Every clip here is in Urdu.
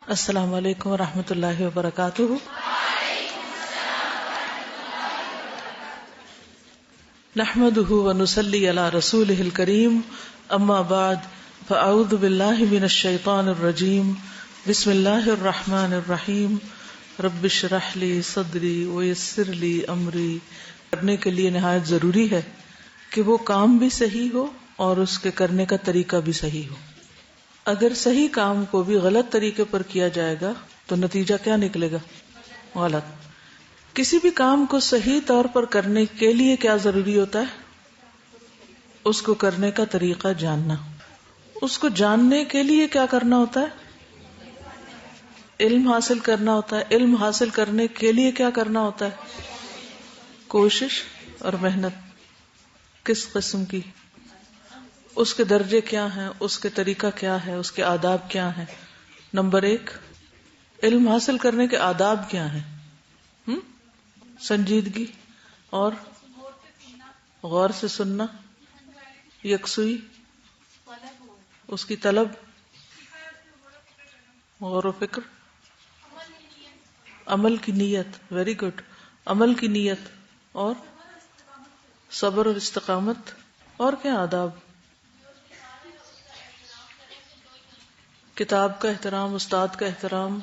السلام علیکم ورحمۃ اللہ وبرکاتہ۔ نحمده ونصلی علی رسولہ الکریم، اما بعد فاعوذ باللہ من الشیطان الرجیم، بسم اللہ الرحمن الرحیم، رب اشرح لی صدری ویسر لی امری۔ کرنے کے لیے نہایت ضروری ہے کہ وہ کام بھی صحیح ہو اور اس کے کرنے کا طریقہ بھی صحیح ہو۔ اگر صحیح کام کو بھی غلط طریقے پر کیا جائے گا تو نتیجہ کیا نکلے گا؟ غلط۔ کسی بھی کام کو صحیح طور پر کرنے کے لیے کیا ضروری ہوتا ہے؟ اس کو کرنے کا طریقہ جاننا۔ اس کو جاننے کے لیے کیا کرنا ہوتا ہے؟ علم حاصل کرنا ہوتا ہے۔ علم حاصل کرنے کے لیے کیا کرنا ہوتا ہے؟ کوشش اور محنت۔ کس قسم کی؟ اس کے درجے کیا ہیں، اس کے طریقہ کیا ہے، اس کے آداب کیا ہیں۔ نمبر 1، علم حاصل کرنے کے آداب کیا ہیں؟ سنجیدگی اور غور سے سننا، یکسوئی، اس کی طلب، غور و فکر، عمل کی نیت، ویری گڈ، عمل کی نیت، اور صبر اور استقامت، اور کیا آداب؟ کتاب کا احترام، استاد کا احترام،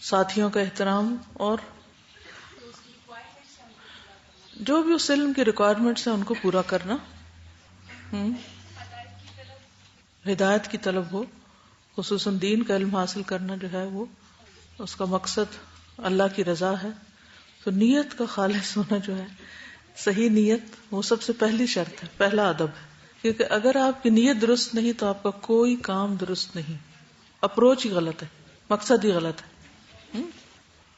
ساتھیوں کا احترام، اور جو بھی اس علم کی ریکوائرمنٹس ہیں ان کو پورا کرنا۔ ہدایت کی طلب ہو، خصوصاً دین کا علم حاصل کرنا جو ہے وہ اس کا مقصد اللہ کی رضا ہے، تو نیت کا خالص ہونا جو ہے، صحیح نیت، وہ سب سے پہلی شرط ہے، پہلا ادب ہے۔ کیونکہ اگر آپ کی نیت درست نہیں تو آپ کا کوئی کام درست نہیں، اپروچ ہی غلط ہے، مقصد ہی غلط ہے۔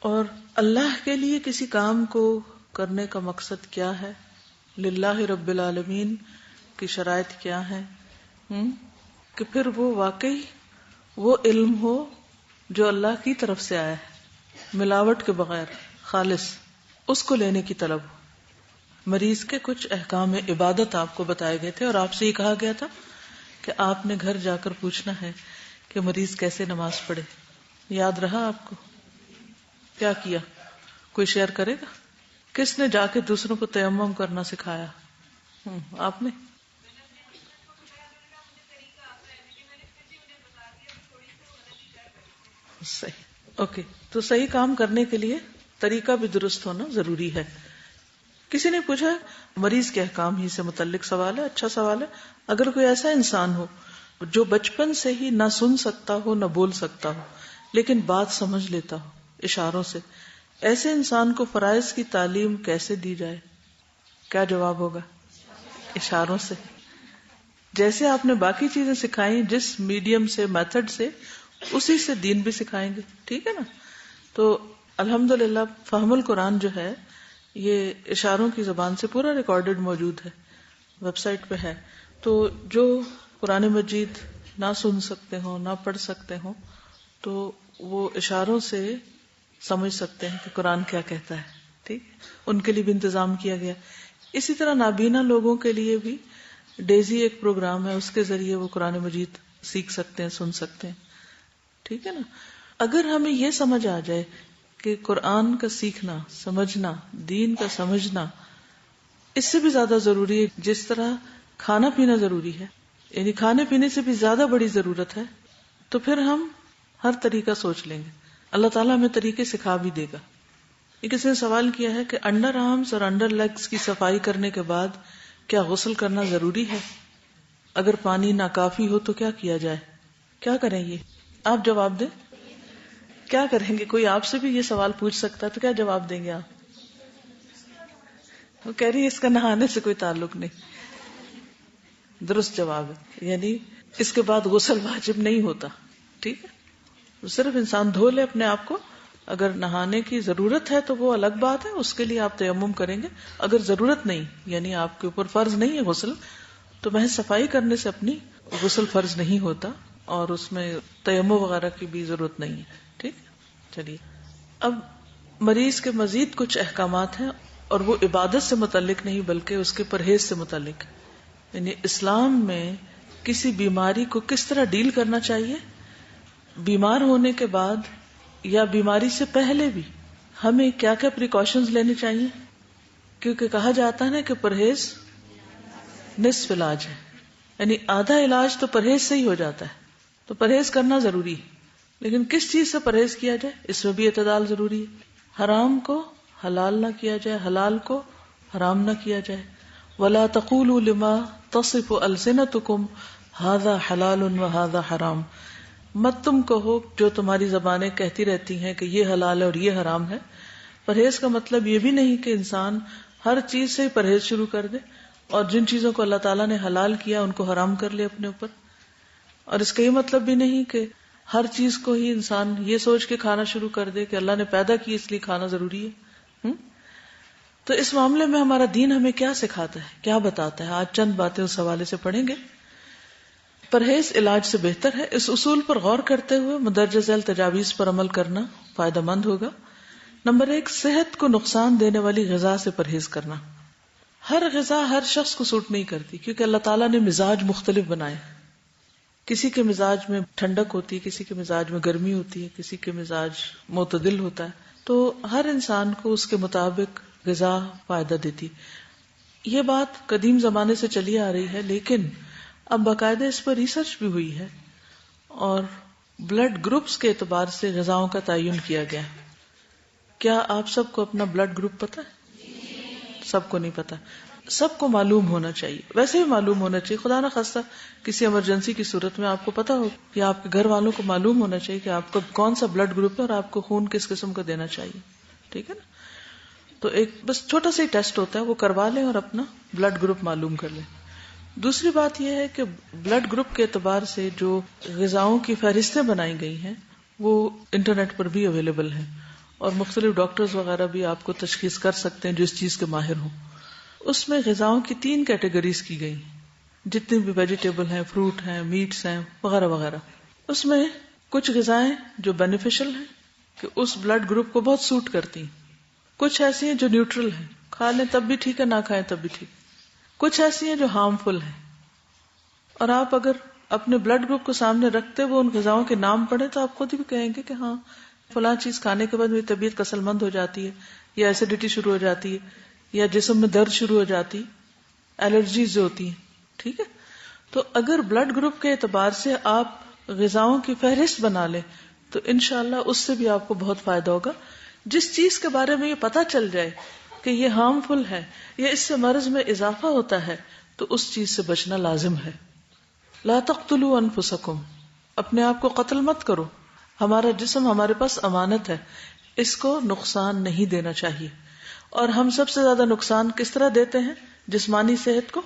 اور اللہ کے لیے کسی کام کو کرنے کا مقصد کیا ہے، للہ رب العالمین کی شرائط کیا ہے، کہ پھر وہ واقعی وہ علم ہو جو اللہ کی طرف سے آیا ہے، ملاوٹ کے بغیر، خالص، اس کو لینے کی طلب ہو۔ مریض کے کچھ احکام عبادت آپ کو بتائے گئے تھے اور آپ سے یہ کہا گیا تھا کہ آپ نے گھر جا کر پوچھنا ہے کہ مریض کیسے نماز پڑھے۔ یاد رہا آپ کو؟ کیا کیا؟ کوئی شیئر کرے گا؟ کس نے جا کے دوسروں کو تیمم کرنا سکھایا؟ آپ نے؟ صحیح، اوکے۔ تو صحیح کام کرنے کے لیے طریقہ بھی درست ہونا ضروری ہے۔ کسی نے پوچھا مریض کے احکام ہی سے متعلق سوال ہے، اچھا سوال ہے۔ اگر کوئی ایسا انسان ہو جو بچپن سے ہی نہ سن سکتا ہو نہ بول سکتا ہو لیکن بات سمجھ لیتا ہو اشاروں سے، ایسے انسان کو فرائض کی تعلیم کیسے دی جائے؟ کیا جواب ہوگا؟ اشاروں سے۔ جیسے آپ نے باقی چیزیں سکھائیں، جس میڈیم سے، میتھڈ سے، اسی سے دین بھی سکھائیں گے، ٹھیک ہے نا؟ تو الحمدللہ فہم القرآن جو ہے یہ اشاروں کی زبان سے پورا ریکارڈڈ موجود ہے، ویب سائٹ پہ ہے۔ تو جو قرآن مجید نہ سن سکتے ہوں، نہ پڑھ سکتے ہوں، تو وہ اشاروں سے سمجھ سکتے ہیں کہ قرآن کیا کہتا ہے، ٹھیک؟ ان کے لیے بھی انتظام کیا گیا۔ اسی طرح نابینا لوگوں کے لیے بھی ڈیزی ایک پروگرام ہے، اس کے ذریعے وہ قرآن مجید سیکھ سکتے ہیں، سن سکتے ہیں، ٹھیک ہے نا؟ اگر ہمیں یہ سمجھ آ جائے کہ قرآن کا سیکھنا، سمجھنا، دین کا سمجھنا اس سے بھی زیادہ ضروری ہے جس طرح کھانا پینا ضروری ہے، یعنی کھانے پینے سے بھی زیادہ بڑی ضرورت ہے، تو پھر ہم ہر طریقہ سوچ لیں گے، اللہ تعالیٰ ہمیں طریقے سکھا بھی دے گا۔ یہ کسی نے سوال کیا ہے کہ انڈر آرمز اور انڈر لیگز کی صفائی کرنے کے بعد کیا غسل کرنا ضروری ہے؟ اگر پانی ناکافی ہو تو کیا کیا جائے؟ کیا کریں؟ یہ آپ جواب دیں، کیا کریں گے؟ کوئی آپ سے بھی یہ سوال پوچھ سکتا ہے تو کیا جواب دیں گے آپ؟ وہ کہہ رہی ہے اس کا نہانے سے کوئی تعلق نہیں۔ درست جواب ہے، یعنی اس کے بعد غسل واجب نہیں ہوتا، ٹھیک ہے؟ صرف انسان دھو لے اپنے آپ کو۔ اگر نہانے کی ضرورت ہے تو وہ الگ بات ہے، اس کے لیے آپ تیمم کریں گے۔ اگر ضرورت نہیں، یعنی آپ کے اوپر فرض نہیں ہے غسل، تو محض صفائی کرنے سے اپنی غسل فرض نہیں ہوتا، اور اس میں تیمم وغیرہ کی بھی ضرورت نہیں ہے، ٹھیک؟ چلیے، اب مریض کے مزید کچھ احکامات ہیں، اور وہ عبادت سے متعلق نہیں بلکہ اس کے پرہیز سے متعلق، یعنی اسلام میں کسی بیماری کو کس طرح ڈیل کرنا چاہیے، بیمار ہونے کے بعد یا بیماری سے پہلے بھی ہمیں کیا کیا پریکاشنز لینے چاہیے؟ کیونکہ کہا جاتا ہے نا کہ پرہیز نصف علاج ہے، یعنی آدھا علاج تو پرہیز سے ہی ہو جاتا ہے. تو پرہیز کرنا ضروری ہے، لیکن کس چیز سے پرہیز کیا جائے اس میں بھی اعتدال ضروری ہے. حرام کو حلال نہ کیا جائے، حلال کو حرام نہ کیا جائے. وَلَا تَقُولُوا لِمَا تَصِفُ أَلْسِنَتُكُمْ هَذَا حَلَالٌ وَهَذَا حَرَامٌ، مت تم کہو جو تمہاری زبانیں کہتی رہتی ہیں کہ یہ حلال ہے اور یہ حرام ہے. پرہیز کا مطلب یہ بھی نہیں کہ انسان ہر چیز سے پرہیز شروع کر دے اور جن چیزوں کو اللہ تعالیٰ نے حلال کیا ان کو حرام کر لے اپنے اوپر. اور اس کا یہ مطلب بھی نہیں کہ ہر چیز کو ہی انسان یہ سوچ کے کھانا شروع کر دے کہ اللہ نے پیدا کی اس لیے کھانا ضروری ہے. تو اس معاملے میں ہمارا دین ہمیں کیا سکھاتا ہے، کیا بتاتا ہے؟ آج چند باتیں اس حوالے سے پڑھیں گے. پرہیز علاج سے بہتر ہے. اس اصول پر غور کرتے ہوئے مندرجہ ذیل تجاویز پر عمل کرنا فائدہ مند ہوگا. نمبر 1، صحت کو نقصان دینے والی غذا سے پرہیز کرنا. ہر غذا ہر شخص کو سوٹ نہیں کرتی، کیونکہ اللہ تعالیٰ نے مزاج مختلف بنائے. کسی کے مزاج میں ٹھنڈک ہوتی ہے، کسی کے مزاج میں گرمی ہوتی ہے، کسی کے مزاج معتدل ہوتا ہے. تو ہر انسان کو اس کے مطابق غذا فائدہ دیتی. یہ بات قدیم زمانے سے چلی آ رہی ہے، لیکن اب باقاعدہ اس پر ریسرچ بھی ہوئی ہے اور بلڈ گروپس کے اعتبار سے غذاؤں کا تعین کیا گیا. کیا آپ سب کو اپنا بلڈ گروپ پتا ہے؟ سب کو نہیں پتا. سب کو معلوم ہونا چاہیے، ویسے بھی معلوم ہونا چاہیے. خدا نہ خواستہ کسی ایمرجنسی کی صورت میں آپ کو پتا ہو کہ آپ کے گھر والوں کو معلوم ہونا چاہیے کہ آپ کا کون سا بلڈ گروپ ہے اور آپ کو خون کس قسم کا دینا چاہیے. ٹھیک ہے نا؟ تو ایک بس چھوٹا سا ہی ٹیسٹ ہوتا ہے، وہ کروا لیں اور اپنا بلڈ گروپ معلوم کر لیں. دوسری بات یہ ہے کہ بلڈ گروپ کے اعتبار سے جو غذاؤں کی فہرستیں بنائی گئی ہیں وہ انٹرنیٹ پر بھی اویلیبل ہیں، اور مختلف ڈاکٹرز وغیرہ بھی آپ کو تشخیص کر سکتے ہیں جو اس چیز کے ماہر ہوں. اس میں غذاؤں کی 3 کیٹیگریز کی گئی، جتنی بھی ویجیٹیبل ہیں، فروٹ ہیں، میٹس ہیں وغیرہ وغیرہ. اس میں کچھ غذائیں جو بینیفیشل ہیں کہ اس بلڈ گروپ کو بہت سوٹ کرتی ہیں، کچھ ایسی ہیں جو نیوٹرل ہیں، کھا لیں تب بھی ٹھیک ہے، نہ کھائیں تب بھی ٹھیک. کچھ ایسی ہیں جو ہارمفل ہیں، اور آپ اگر اپنے بلڈ گروپ کو سامنے رکھتے ہوئے ان غذاؤں کے نام پڑھیں تو آپ خود بھی کہیں گے کہ ہاں فلاں چیز کھانے کے بعد میری طبیعت کسل مند ہو جاتی ہے، یا ایسیڈیٹی شروع ہو جاتی ہے، یا جسم میں درد شروع ہو جاتی، الرجیز جو ہوتی ہیں. ٹھیک ہے، تو اگر بلڈ گروپ کے اعتبار سے آپ غذاؤں کی فہرست بنا لیں تو انشاءاللہ اس سے بھی آپ کو بہت فائدہ ہوگا. جس چیز کے بارے میں یہ پتا چل جائے کہ یہ ہارمفل ہے یا اس سے مرض میں اضافہ ہوتا ہے تو اس چیز سے بچنا لازم ہے. لا تقتلوا انفسکم، اپنے آپ کو قتل مت کرو. ہمارا جسم ہمارے پاس امانت ہے، اس کو نقصان نہیں دینا چاہیے. اور ہم سب سے زیادہ نقصان کس طرح دیتے ہیں جسمانی صحت کو؟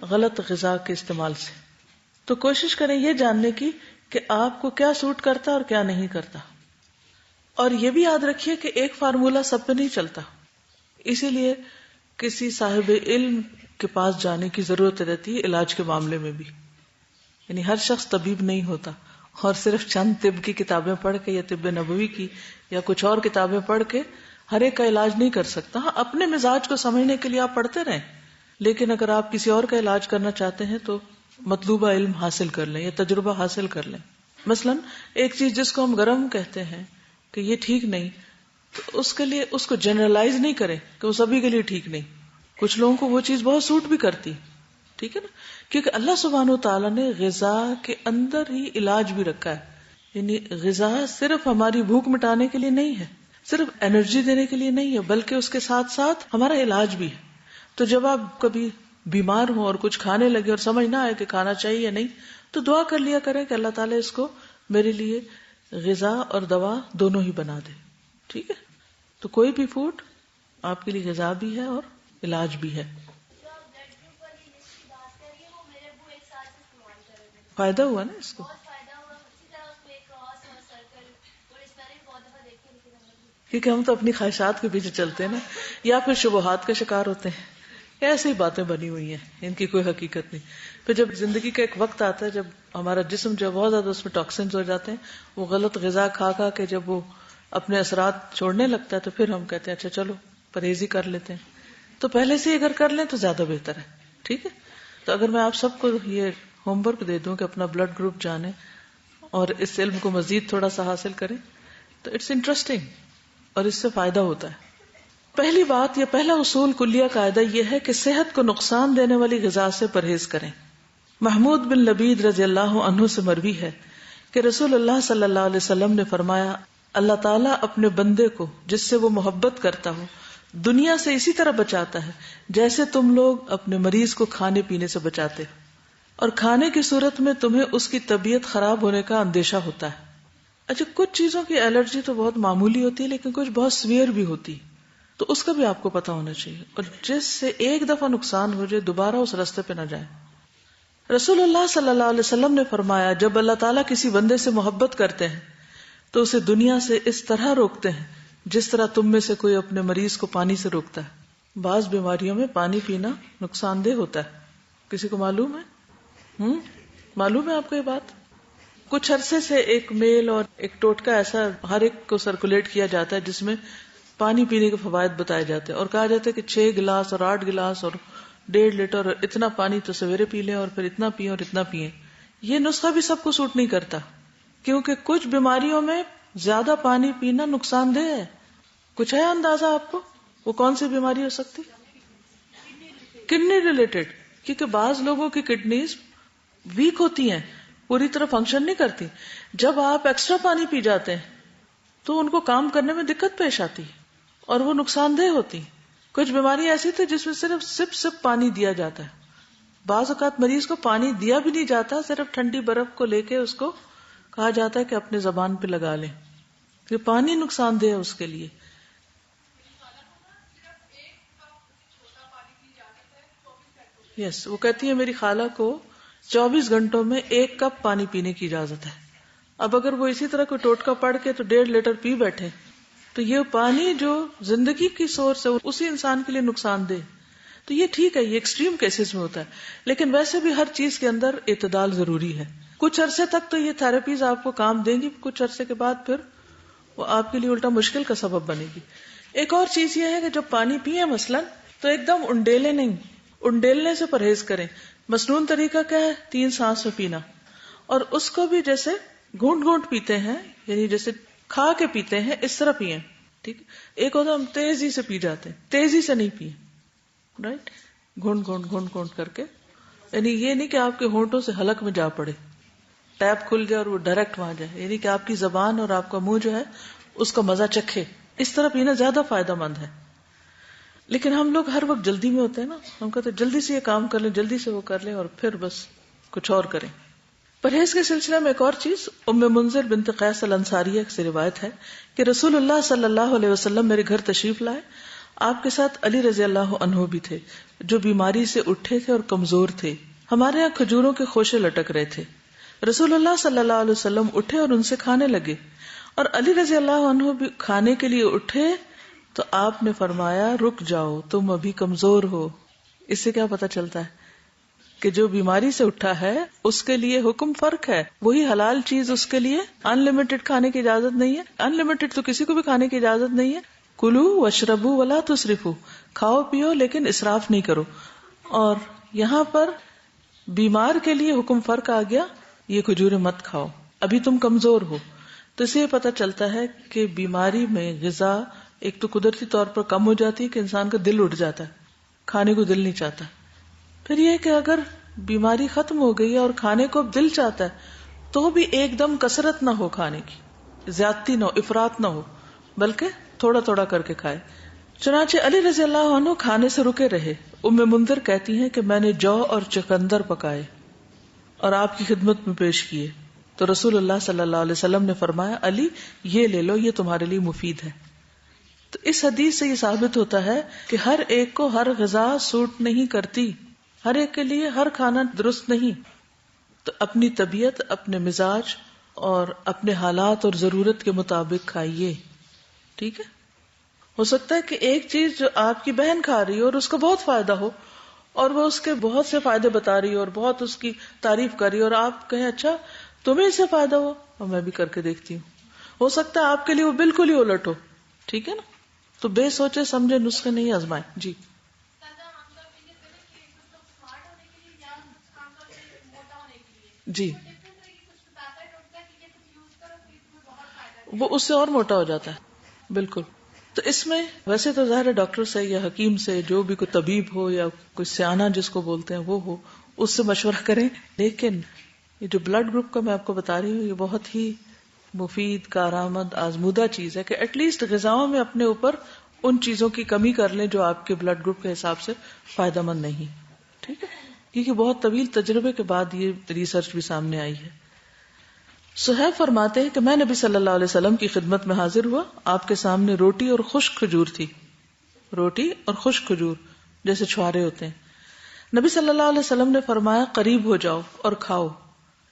غلط غذا کے استعمال سے. تو کوشش کریں یہ جاننے کی کہ آپ کو کیا سوٹ کرتا اور کیا نہیں کرتا. اور یہ بھی یاد رکھیے کہ ایک فارمولا سب پہ نہیں چلتا، اسی لیے کسی صاحب علم کے پاس جانے کی ضرورت رہتی ہے علاج کے معاملے میں بھی. یعنی ہر شخص طبیب نہیں ہوتا، اور صرف چند طب کی کتابیں پڑھ کے یا طب نبوی کی یا کچھ اور کتابیں پڑھ کے ہر ایک کا علاج نہیں کر سکتا. ہاں، اپنے مزاج کو سمجھنے کے لیے آپ پڑھتے رہیں، لیکن اگر آپ کسی اور کا علاج کرنا چاہتے ہیں تو مطلوبہ علم حاصل کر لیں یا تجربہ حاصل کر لیں. مثلا ایک چیز جس کو ہم گرم کہتے ہیں کہ یہ ٹھیک نہیں، تو اس کے لیے اس کو جنرلائز نہیں کریں کہ وہ سبھی کے لیے ٹھیک نہیں. کچھ لوگوں کو وہ چیز بہت سوٹ بھی کرتی. ٹھیک ہے نا؟ کیونکہ اللہ سبحانہ و تعالیٰ نے غذا کے اندر ہی علاج بھی رکھا ہے. یعنی غذا صرف ہماری بھوک مٹانے کے لیے نہیں ہے، صرف انرجی دینے کے لیے نہیں ہے، بلکہ اس کے ساتھ ساتھ ہمارا علاج بھی ہے. تو جب آپ کبھی بیمار ہوں اور کچھ کھانے لگے اور سمجھ نہ آئے کہ کھانا چاہیے یا نہیں، تو دعا کر لیا کریں کہ اللہ تعالیٰ اس کو میرے لیے غذا اور دوا دونوں ہی بنا دے. ٹھیک ہے؟ تو کوئی بھی فوڈ آپ کے لیے غذا بھی ہے اور علاج بھی ہے. فائدہ ہوا نا اس کو؟ کیونکہ ہم تو اپنی خواہشات کے پیچھے چلتے ہیں نا، یا پھر شبہات کا شکار ہوتے ہیں. ایسی ہی باتیں بنی ہوئی ہیں، ان کی کوئی حقیقت نہیں. پھر جب زندگی کا ایک وقت آتا ہے جب ہمارا جسم جو بہت زیادہ اس میں ٹاکسنز ہو جاتے ہیں، وہ غلط غذا کھا کھا کے جب وہ اپنے اثرات چھوڑنے لگتا ہے تو پھر ہم کہتے ہیں اچھا چلو پرہیز ہی کر لیتے ہیں. تو پہلے سے اگر کر لیں تو زیادہ بہتر ہے. ٹھیک ہے؟ تو اگر میں آپ سب کو یہ ہوم ورک دے دوں کہ اپنا بلڈ گروپ جانیں اور اس علم کو مزید تھوڑا سا حاصل کریں تو اٹس انٹرسٹنگ اور اس سے فائدہ ہوتا ہے. پہلی بات یا پہلا اصول کلیہ قاعدہ یہ ہے کہ صحت کو نقصان دینے والی غذا سے پرہیز کریں. محمود بن لبید رضی اللہ عنہ سے مروی ہے کہ رسول اللہ صلی اللہ علیہ وسلم نے فرمایا اللہ تعالیٰ اپنے بندے کو جس سے وہ محبت کرتا ہو دنیا سے اسی طرح بچاتا ہے جیسے تم لوگ اپنے مریض کو کھانے پینے سے بچاتے ہو، اور کھانے کی صورت میں تمہیں اس کی طبیعت خراب ہونے کا اندیشہ ہوتا ہے. اچھا، کچھ چیزوں کی الرجی تو بہت معمولی ہوتی ہے لیکن کچھ بہت سویئر بھی ہوتی، تو اس کا بھی آپ کو پتا ہونا چاہیے، اور جس سے ایک دفعہ نقصان ہو جائے دوبارہ اس راستے پہ نہ جائیں. رسول اللہ صلی اللہ علیہ وسلم نے فرمایا جب اللہ تعالیٰ کسی بندے سے محبت کرتے ہیں تو اسے دنیا سے اس طرح روکتے ہیں جس طرح تم میں سے کوئی اپنے مریض کو پانی سے روکتا ہے. بعض بیماریوں میں پانی پینا نقصان دہ ہوتا ہے، کسی کو معلوم ہے؟ معلوم ہے آپ کو یہ بات؟ کچھ عرصے سے ایک میل اور ایک ٹوٹکا ایسا ہر ایک کو سرکولیٹ کیا جاتا ہے جس میں پانی پینے کے فوائد بتائے جاتے ہیں، اور کہا جاتا ہے کہ 6 گلاس اور 8 گلاس اور 1.5 لیٹر اور اتنا پانی تو سویرے پی لیں اور پھر اتنا پیئیں اور اتنا پیئیں. یہ نسخہ بھی سب کو سوٹ نہیں کرتا کیونکہ کچھ بیماریوں میں زیادہ پانی پینا نقصان دہ ہے. کچھ ہے اندازہ آپ کو وہ کون سی بیماری ہو سکتی؟ کڈنی ریلیٹڈ، کیونکہ بعض لوگوں کی کڈنیز ویک ہوتی ہیں، پوری طرح فنکشن نہیں کرتی. جب آپ ایکسٹرا پانی پی جاتے ہیں تو ان کو کام کرنے میں دقت پیش آتی اور وہ نقصان دہ ہوتی. کچھ بیماری ایسی تھی جس میں صرف سپ سپ پانی دیا جاتا ہے. بعض اوقات مریض کو پانی دیا بھی نہیں جاتا، صرف ٹھنڈی برف کو لے کے اس کو کہا جاتا ہے کہ اپنے زبان پہ لگا لیں، کہ پانی نقصان دہ ہے اس کے لیے. یس، وہ کہتی ہے میری خالہ کو 24 گھنٹوں میں 1 کپ پانی پینے کی اجازت ہے. اب اگر وہ اسی طرح کوئی ٹوٹکا پڑھ کے تو 1.5 لیٹر پی بیٹھے تو یہ پانی جو زندگی کی سورس ہے اسی انسان کے لیے نقصان دہ. تو یہ ٹھیک ہے، یہ ایکسٹریم کیسز میں ہوتا ہے، لیکن ویسے بھی ہر چیز کے اندر اعتدال ضروری ہے. کچھ عرصے تک تو یہ تھراپیز آپ کو کام دیں گی، کچھ عرصے کے بعد پھر وہ آپ کے لیے الٹا مشکل کا سبب بنے گی. ایک اور چیز یہ ہے کہ جب پانی پیئے مثلاً تو ایک دم انڈیلے نہیں، انڈیلنے سے پرہیز کریں. مسنون طریقہ کیا ہے؟ 3 سانس میں پینا، اور اس کو بھی جیسے گھونٹ گھونٹ پیتے ہیں، یعنی جیسے کھا کے پیتے ہیں اس طرح پیئیں. ٹھیک، ایک ہوتا ہم تیزی سے پی جاتے ہیں، تیزی سے نہیں پیئیں، رائٹ، گھونٹ گھونٹ گھونٹ گھونٹ کر کے. یعنی یہ نہیں کہ آپ کے ہونٹوں سے حلق میں جا پڑے، ٹیپ کھل جائے اور وہ ڈائریکٹ وہاں جائے، یعنی کہ آپ کی زبان اور آپ کا منہ جو ہے اس کا مزہ چکھے. اس طرح پینا زیادہ فائدہ مند ہے. لیکن ہم لوگ ہر وقت جلدی میں ہوتے ہیں نا، ہم کہتے ہیں جلدی سے یہ کام کر لیں، جلدی سے وہ کر لیں، اور پھر بس کچھ اور کریں. پرہیز کے سلسلے میں ایک اور چیز، ام منذر بنت قیس الانصاریہ سے روایت ہے کہ رسول اللہ صلی اللہ علیہ وسلم میرے گھر تشریف لائے. آپ کے ساتھ علی رضی اللہ عنہ بھی تھے جو بیماری سے اٹھے تھے اور کمزور تھے. ہمارے یہاں کھجوروں کے خوشے لٹک رہے تھے. رسول اللہ صلی اللہ علیہ وسلم اٹھے اور ان سے کھانے لگے، اور علی رضی اللہ عنہ بھی کھانے کے لیے اٹھے تو آپ نے فرمایا رک جاؤ، تم ابھی کمزور ہو. اس سے کیا پتہ چلتا ہے کہ جو بیماری سے اٹھا ہے اس کے لیے حکم فرق ہے. وہی حلال چیز اس کے لیے ان لمیٹڈ کھانے کی اجازت نہیں ہے. ان لمیٹڈ تو کسی کو بھی کھانے کی اجازت نہیں ہے. کلو واشربو ولا تسرفو، کھاؤ پیو لیکن اسراف نہیں کرو. اور یہاں پر بیمار کے لیے حکم فرق آ گیا، یہ کھجوریں مت کھاؤ، ابھی تم کمزور ہو. تو اسے پتہ چلتا ہے کہ بیماری میں غذا ایک تو قدرتی طور پر کم ہو جاتی ہے کہ انسان کا دل اٹھ جاتا ہے، کھانے کو دل نہیں چاہتا. پھر یہ کہ اگر بیماری ختم ہو گئی ہے اور کھانے کو اب دل چاہتا ہے تو بھی ایک دم کثرت نہ ہو، کھانے کی زیادتی نہ ہو، افراط نہ ہو، بلکہ تھوڑا تھوڑا کر کے کھائے. چنانچہ علی رضی اللہ عنہ کھانے سے رکے رہے. ام منذر کہتی ہیں کہ میں نے جو اور چقندر پکائے اور آپ کی خدمت میں پیش کیے تو رسول اللہ صلی اللہ علیہ وسلم نے فرمایا علی یہ لے لو، یہ تمہارے لیے مفید ہے. تو اس حدیث سے یہ ثابت ہوتا ہے کہ ہر ایک کو ہر غذا سوٹ نہیں کرتی، ہر ایک کے لیے ہر کھانا درست نہیں. تو اپنی طبیعت، اپنے مزاج اور اپنے حالات اور ضرورت کے مطابق کھائیے. ٹھیک ہے؟ ہو سکتا ہے کہ ایک چیز جو آپ کی بہن کھا رہی ہو اور اس کو بہت فائدہ ہو اور وہ اس کے بہت سے فائدے بتا رہی ہو اور بہت اس کی تعریف کر رہی ہو، اور آپ کہیں اچھا تمہیں اس سے فائدہ ہو اور میں بھی کر کے دیکھتی ہوں. ہو سکتا ہے آپ کے لیے وہ بالکل ہی الٹ ہو. ٹھیک ہے نا؟ تو بے سوچے سمجھے نسخے نہیں آزمائیں. جی جی وہ اس سے اور موٹا ہو جاتا ہے. بالکل. تو اس میں ویسے تو ظاہر ہے ڈاکٹر سے یا حکیم سے، جو بھی کوئی طبیب ہو یا کوئی سیانہ جس کو بولتے ہیں وہ ہو، اس سے مشورہ کریں. لیکن یہ جو بلڈ گروپ کا میں آپ کو بتا رہی ہوں، یہ بہت ہی مفید، کارآمد، آزمودہ چیز ہے کہ ایٹ لیسٹ غذاؤں میں اپنے اوپر ان چیزوں کی کمی کر لیں جو آپ کے بلڈ گروپ کے حساب سے فائدہ مند نہیں. ٹھیک ہے، کیونکہ بہت طویل تجربے کے بعد یہ ریسرچ بھی سامنے آئی ہے. صہیب فرماتے ہیں کہ میں نبی صلی اللہ علیہ وسلم کی خدمت میں حاضر ہوا. آپ کے سامنے روٹی اور خشک کھجور تھی. روٹی اور خشک کھجور جیسے چھوارے ہوتے ہیں. نبی صلی اللہ علیہ وسلم نے فرمایا قریب ہو جاؤ اور کھاؤ.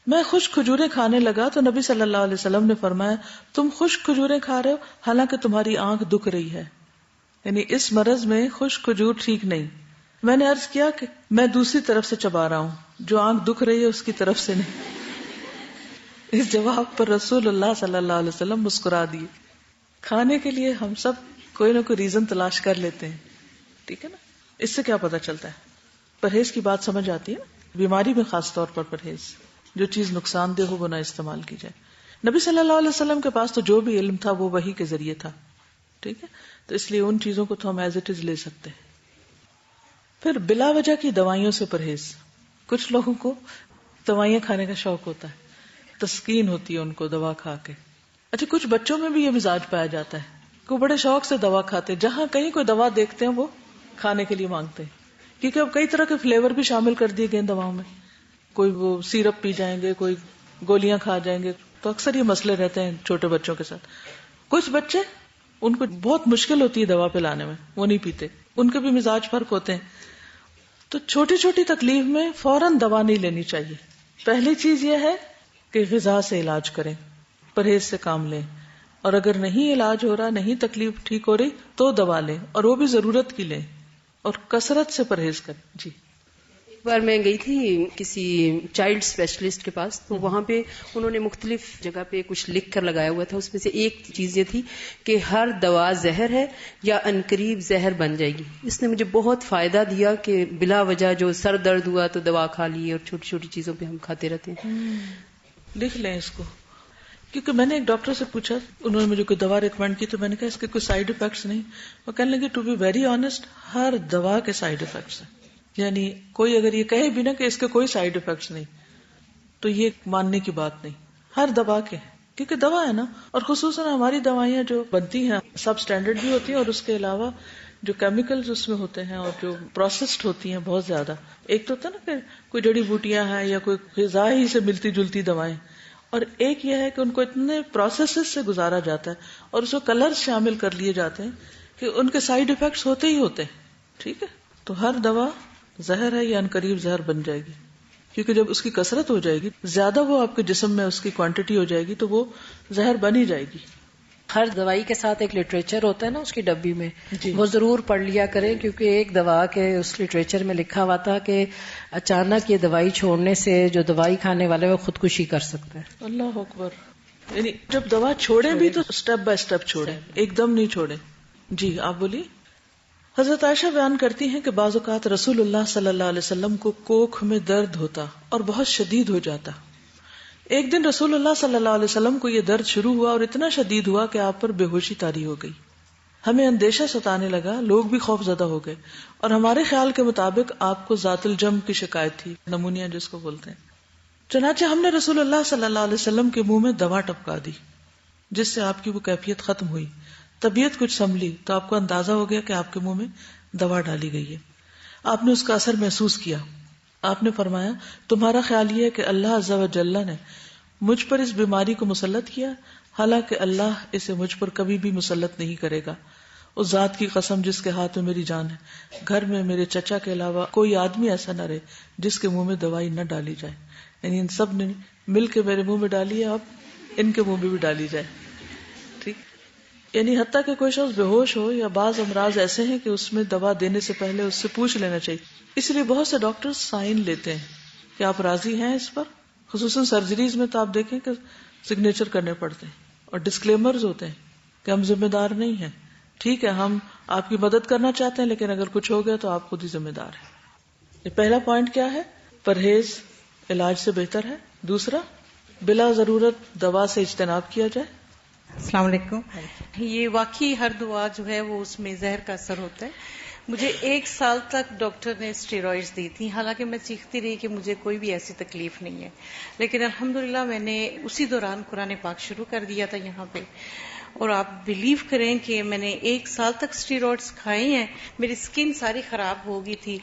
میں خشک کھجوریں کھانے لگا تو نبی صلی اللہ علیہ وسلم نے فرمایا تم خشک کھجوریں کھا رہے ہو حالانکہ تمہاری آنکھ دکھ رہی ہے. یعنی اس مرض میں خشک کھجور ٹھیک نہیں. میں نے عرض کیا کہ میں دوسری طرف سے چبا رہا ہوں، جو آنکھ دکھ رہی ہے اس کی طرف سے نہیں. اس جواب پر رسول اللہ صلی اللہ علیہ وسلم مسکرا دیے. کھانے کے لیے ہم سب کوئی نہ کوئی ریزن تلاش کر لیتے ہیں. ٹھیک ہے نا. اس سے کیا پتا چلتا ہے؟ پرہیز کی بات سمجھ آتی ہے نا. بیماری میں خاص طور پر پرہیز، جو چیز نقصان دہ ہو وہ نہ استعمال کی جائے. نبی صلی اللہ علیہ وسلم کے پاس تو جو بھی علم تھا وہ وحی کے ذریعے تھا. ٹھیک ہے، تو اس لیے ان چیزوں کو تو ہم ایز اٹ از لے سکتے ہیں. پھر بلا وجہ کی دوائیوں سے پرہیز. کچھ لوگوں کو دوائیاں کھانے کا شوق ہوتا ہے، تسکین ہوتی ہے ان کو دوا کھا کے. اچھا، کچھ بچوں میں بھی یہ مزاج پایا جاتا ہے کہ وہ بڑے شوق سے دوا کھاتے ہیں. جہاں کہیں کوئی دوا دیکھتے ہیں وہ کھانے کے لیے مانگتے ہیں، کیونکہ اب کئی طرح کے فلیور بھی شامل کر دیے گئے دواؤں میں. کوئی وہ سیرپ پی جائیں گے، کوئی گولیاں کھا جائیں گے. تو اکثر یہ مسئلے رہتے ہیں چھوٹے بچوں کے ساتھ. کچھ بچے ان کو بہت مشکل ہوتی ہے دوا پلانے میں، وہ نہیں پیتے. ان کے بھی مزاج فرق ہوتے ہیں. تو چھوٹی چھوٹی تکلیف میں فوراً دوا نہیں لینی چاہیے. پہلی چیز یہ ہے کہ غذا سے علاج کریں، پرہیز سے کام لیں. اور اگر نہیں علاج ہو رہا، نہیں تکلیف ٹھیک ہو رہی تو دوا لیں، اور وہ بھی ضرورت کی لیں، اور کثرت سے پرہیز کریں. جی. ایک بار میں گئی تھی کسی چائلڈ اسپیشلسٹ کے پاس، تو وہاں پہ انہوں نے مختلف جگہ پہ کچھ لکھ کر لگایا ہوا تھا. اس میں سے ایک چیز یہ تھی کہ ہر دوا زہر ہے یا عنقریب زہر بن جائے گی. اس نے مجھے بہت فائدہ دیا کہ بلا وجہ جو سر درد ہوا تو دوا کھا لی، اور چھوٹی چھوٹی چیزوں پہ ہم کھاتے رہتے ہیں. لکھ لیں اس کو. کیونکہ میں نے ایک ڈاکٹر سے پوچھا، انہوں نے مجھے کوئی دوا ریکمینڈ کی، تو میں نے کہا اس کے کوئی سائیڈ افیکٹس نہیں. وہ کہنے لگے ٹو بی ویری آنےسٹ، ہر دوا کے سائیڈ افیکٹس ہیں. یعنی کوئی اگر یہ کہے بھی نا کہ اس کے کوئی سائیڈ افیکٹس نہیں، تو یہ ماننے کی بات نہیں. ہر دوا کے، کیونکہ دوا ہے نا. اور خصوصاً ہماری دوائیاں جو بنتی ہیں سب سٹینڈرڈ بھی ہوتی ہیں، اور اس کے علاوہ جو کیمیکلز اس میں ہوتے ہیں اور جو پروسیسڈ ہوتی ہیں بہت زیادہ. ایک تو ہوتا ہے نا کہ کوئی جڑی بوٹیاں ہیں یا کوئی غذا ہی سے ملتی جلتی دوائیں، اور ایک یہ ہے کہ ان کو اتنے پروسیسز سے گزارا جاتا ہے اور اس کو کلر شامل کر لیے جاتے ہیں کہ ان کے سائیڈ افیکٹس ہوتے ہی ہوتے ہیں. ٹھیک ہے، تو ہر دوا زہر ہے یا عنقریب زہر بن جائے گی. کیونکہ جب اس کی کثرت ہو جائے گی، زیادہ وہ آپ کے جسم میں اس کی کوانٹٹی ہو جائے گی، تو وہ زہر بن ہی جائے گی. ہر دوائی کے ساتھ ایک لٹریچر ہوتا ہے نا اس کی ڈبی میں، جی. وہ ضرور پڑھ لیا کریں، کیونکہ ایک دوا کے اس لٹریچر میں لکھا ہوا تھا کہ اچانک یہ دوائی چھوڑنے سے جو دوائی کھانے والے وہ خودکشی کر سکتا ہے. اللہ اکبر. یعنی جب دوا چھوڑیں بھی تو سٹیپ بائی سٹیپ چھوڑیں، ایک دم نہیں چھوڑیں. جی آپ بولیے. حضرت عائشہ بیان کرتی ہیں کہ بعض اوقات رسول اللہ صلی اللہ علیہ وسلم کو کوکھ میں درد ہوتا اور بہت شدید ہو جاتا. ایک دن رسول اللہ صلی اللہ علیہ وسلم کو یہ درد شروع ہوا اور اتنا شدید ہوا کہ آپ پر بے ہوشی طاری ہو گئی. ہمیں اندیشہ ستانے لگا، لوگ بھی خوف زدہ ہو گئے، اور ہمارے خیال کے مطابق آپ کو ذات الجم کی شکایت تھی، نمونیا جس کو بولتے ہیں. چنانچہ ہم نے رسول اللہ صلی اللہ علیہ وسلم کے منہ میں دوا ٹپکا دی، جس سے آپ کی وہ کیفیت ختم ہوئی. طبیعت کچھ سنبھلی تو آپ کو اندازہ ہو گیا کہ آپ کے منہ میں دوا ڈالی گئی ہے. آپ نے اس کا اثر محسوس کیا. آپ نے فرمایا تمہارا خیال یہ ہے کہ اللہ عز و جل نے مجھ پر اس بیماری کو مسلط کیا، حالانکہ اللہ اسے مجھ پر کبھی بھی مسلط نہیں کرے گا. اس ذات کی قسم جس کے ہاتھ میں میری جان ہے، گھر میں میرے چچا کے علاوہ کوئی آدمی ایسا نہ رہے جس کے منہ میں دوائی نہ ڈالی جائے. یعنی ان سب نے مل کے میرے منہ میں ڈالی ہے، اب ان کے منہ میں بھی ڈالی جائے. ٹھیک. یعنی حتیٰ کہ کوئی شخص بے ہوش ہو یا بعض امراض ایسے ہیں کہ اس میں دوا دینے سے پہلے اس سے پوچھ لینا چاہیے. اس لیے بہت سے ڈاکٹر سائن لیتے ہیں کہ آپ راضی ہیں اس پر. خصوصاً سرجریز میں تو آپ دیکھیں کہ سگنیچر کرنے پڑتے ہیں اور ڈسکلیمرز ہوتے ہیں کہ ہم ذمہ دار نہیں ہیں. ٹھیک ہے، ہم آپ کی مدد کرنا چاہتے ہیں، لیکن اگر کچھ ہو گیا تو آپ خود ہی ذمہ دار ہیں. یہ پہلا پوائنٹ کیا ہے؟ پرہیز علاج سے بہتر ہے. دوسرا، بلا ضرورت دوا سے اجتناب کیا جائے. السلام علیکم. یہ واقعی ہر دعا جو ہے وہ اس میں زہر کا اثر ہوتا ہے. مجھے 1 سال تک ڈاکٹر نے اسٹیرائڈز دی تھی، حالانکہ میں چیختی رہی کہ مجھے کوئی بھی ایسی تکلیف نہیں ہے، لیکن الحمدللہ میں نے اسی دوران قرآن پاک شروع کر دیا تھا یہاں پہ، اور آپ بلیو کریں کہ میں نے 1 سال تک اسٹیرائڈز کھائے ہیں. میری اسکن ساری خراب ہو گئی تھی.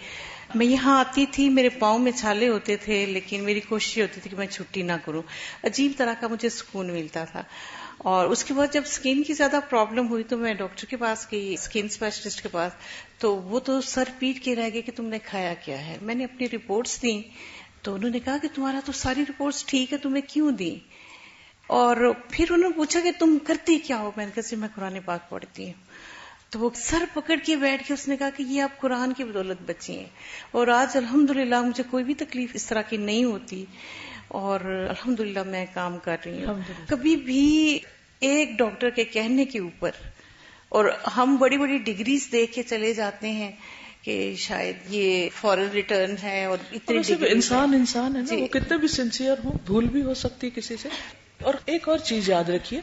میں یہاں آتی تھی، میرے پاؤں میں چھالے ہوتے تھے، لیکن میری کوشش ہوتی تھی کہ میں چھٹی نہ کروں. عجیب طرح کا مجھے سکون ملتا تھا. اور اس کے بعد جب اسکن کی زیادہ پرابلم ہوئی تو میں ڈاکٹر کے پاس گئی، اسکن اسپیشلسٹ کے پاس، تو وہ تو سر پیٹ کے رہ گئے کہ تم نے کھایا کیا ہے. میں نے اپنی رپورٹس دیں تو انہوں نے کہا کہ تمہارا تو ساری رپورٹس ٹھیک ہے، تمہیں کیوں دیں؟ اور پھر انہوں نے پوچھا کہ تم کرتی کیا ہو؟ میں نے کہا میں قرآن پاک پڑھتی ہوں. تو وہ سر پکڑ کے بیٹھ کے اس نے کہا کہ یہ آپ قرآن کی بدولت بچی ہیں، اور آج الحمدللہ مجھے کوئی بھی تکلیف اس طرح کی نہیں ہوتی، اور الحمدللہ میں کام کر رہی ہوں. کبھی بھی ایک ڈاکٹر کے کہنے کے اوپر، اور ہم بڑی بڑی ڈگریز دے کے چلے جاتے ہیں کہ شاید یہ فورن ریٹرن ہے، اور اتنے انسان ہے نا، وہ کتنے بھی سنسیئر ہوں، بھول بھی ہو سکتی کسی سے. اور ایک اور چیز یاد رکھیے،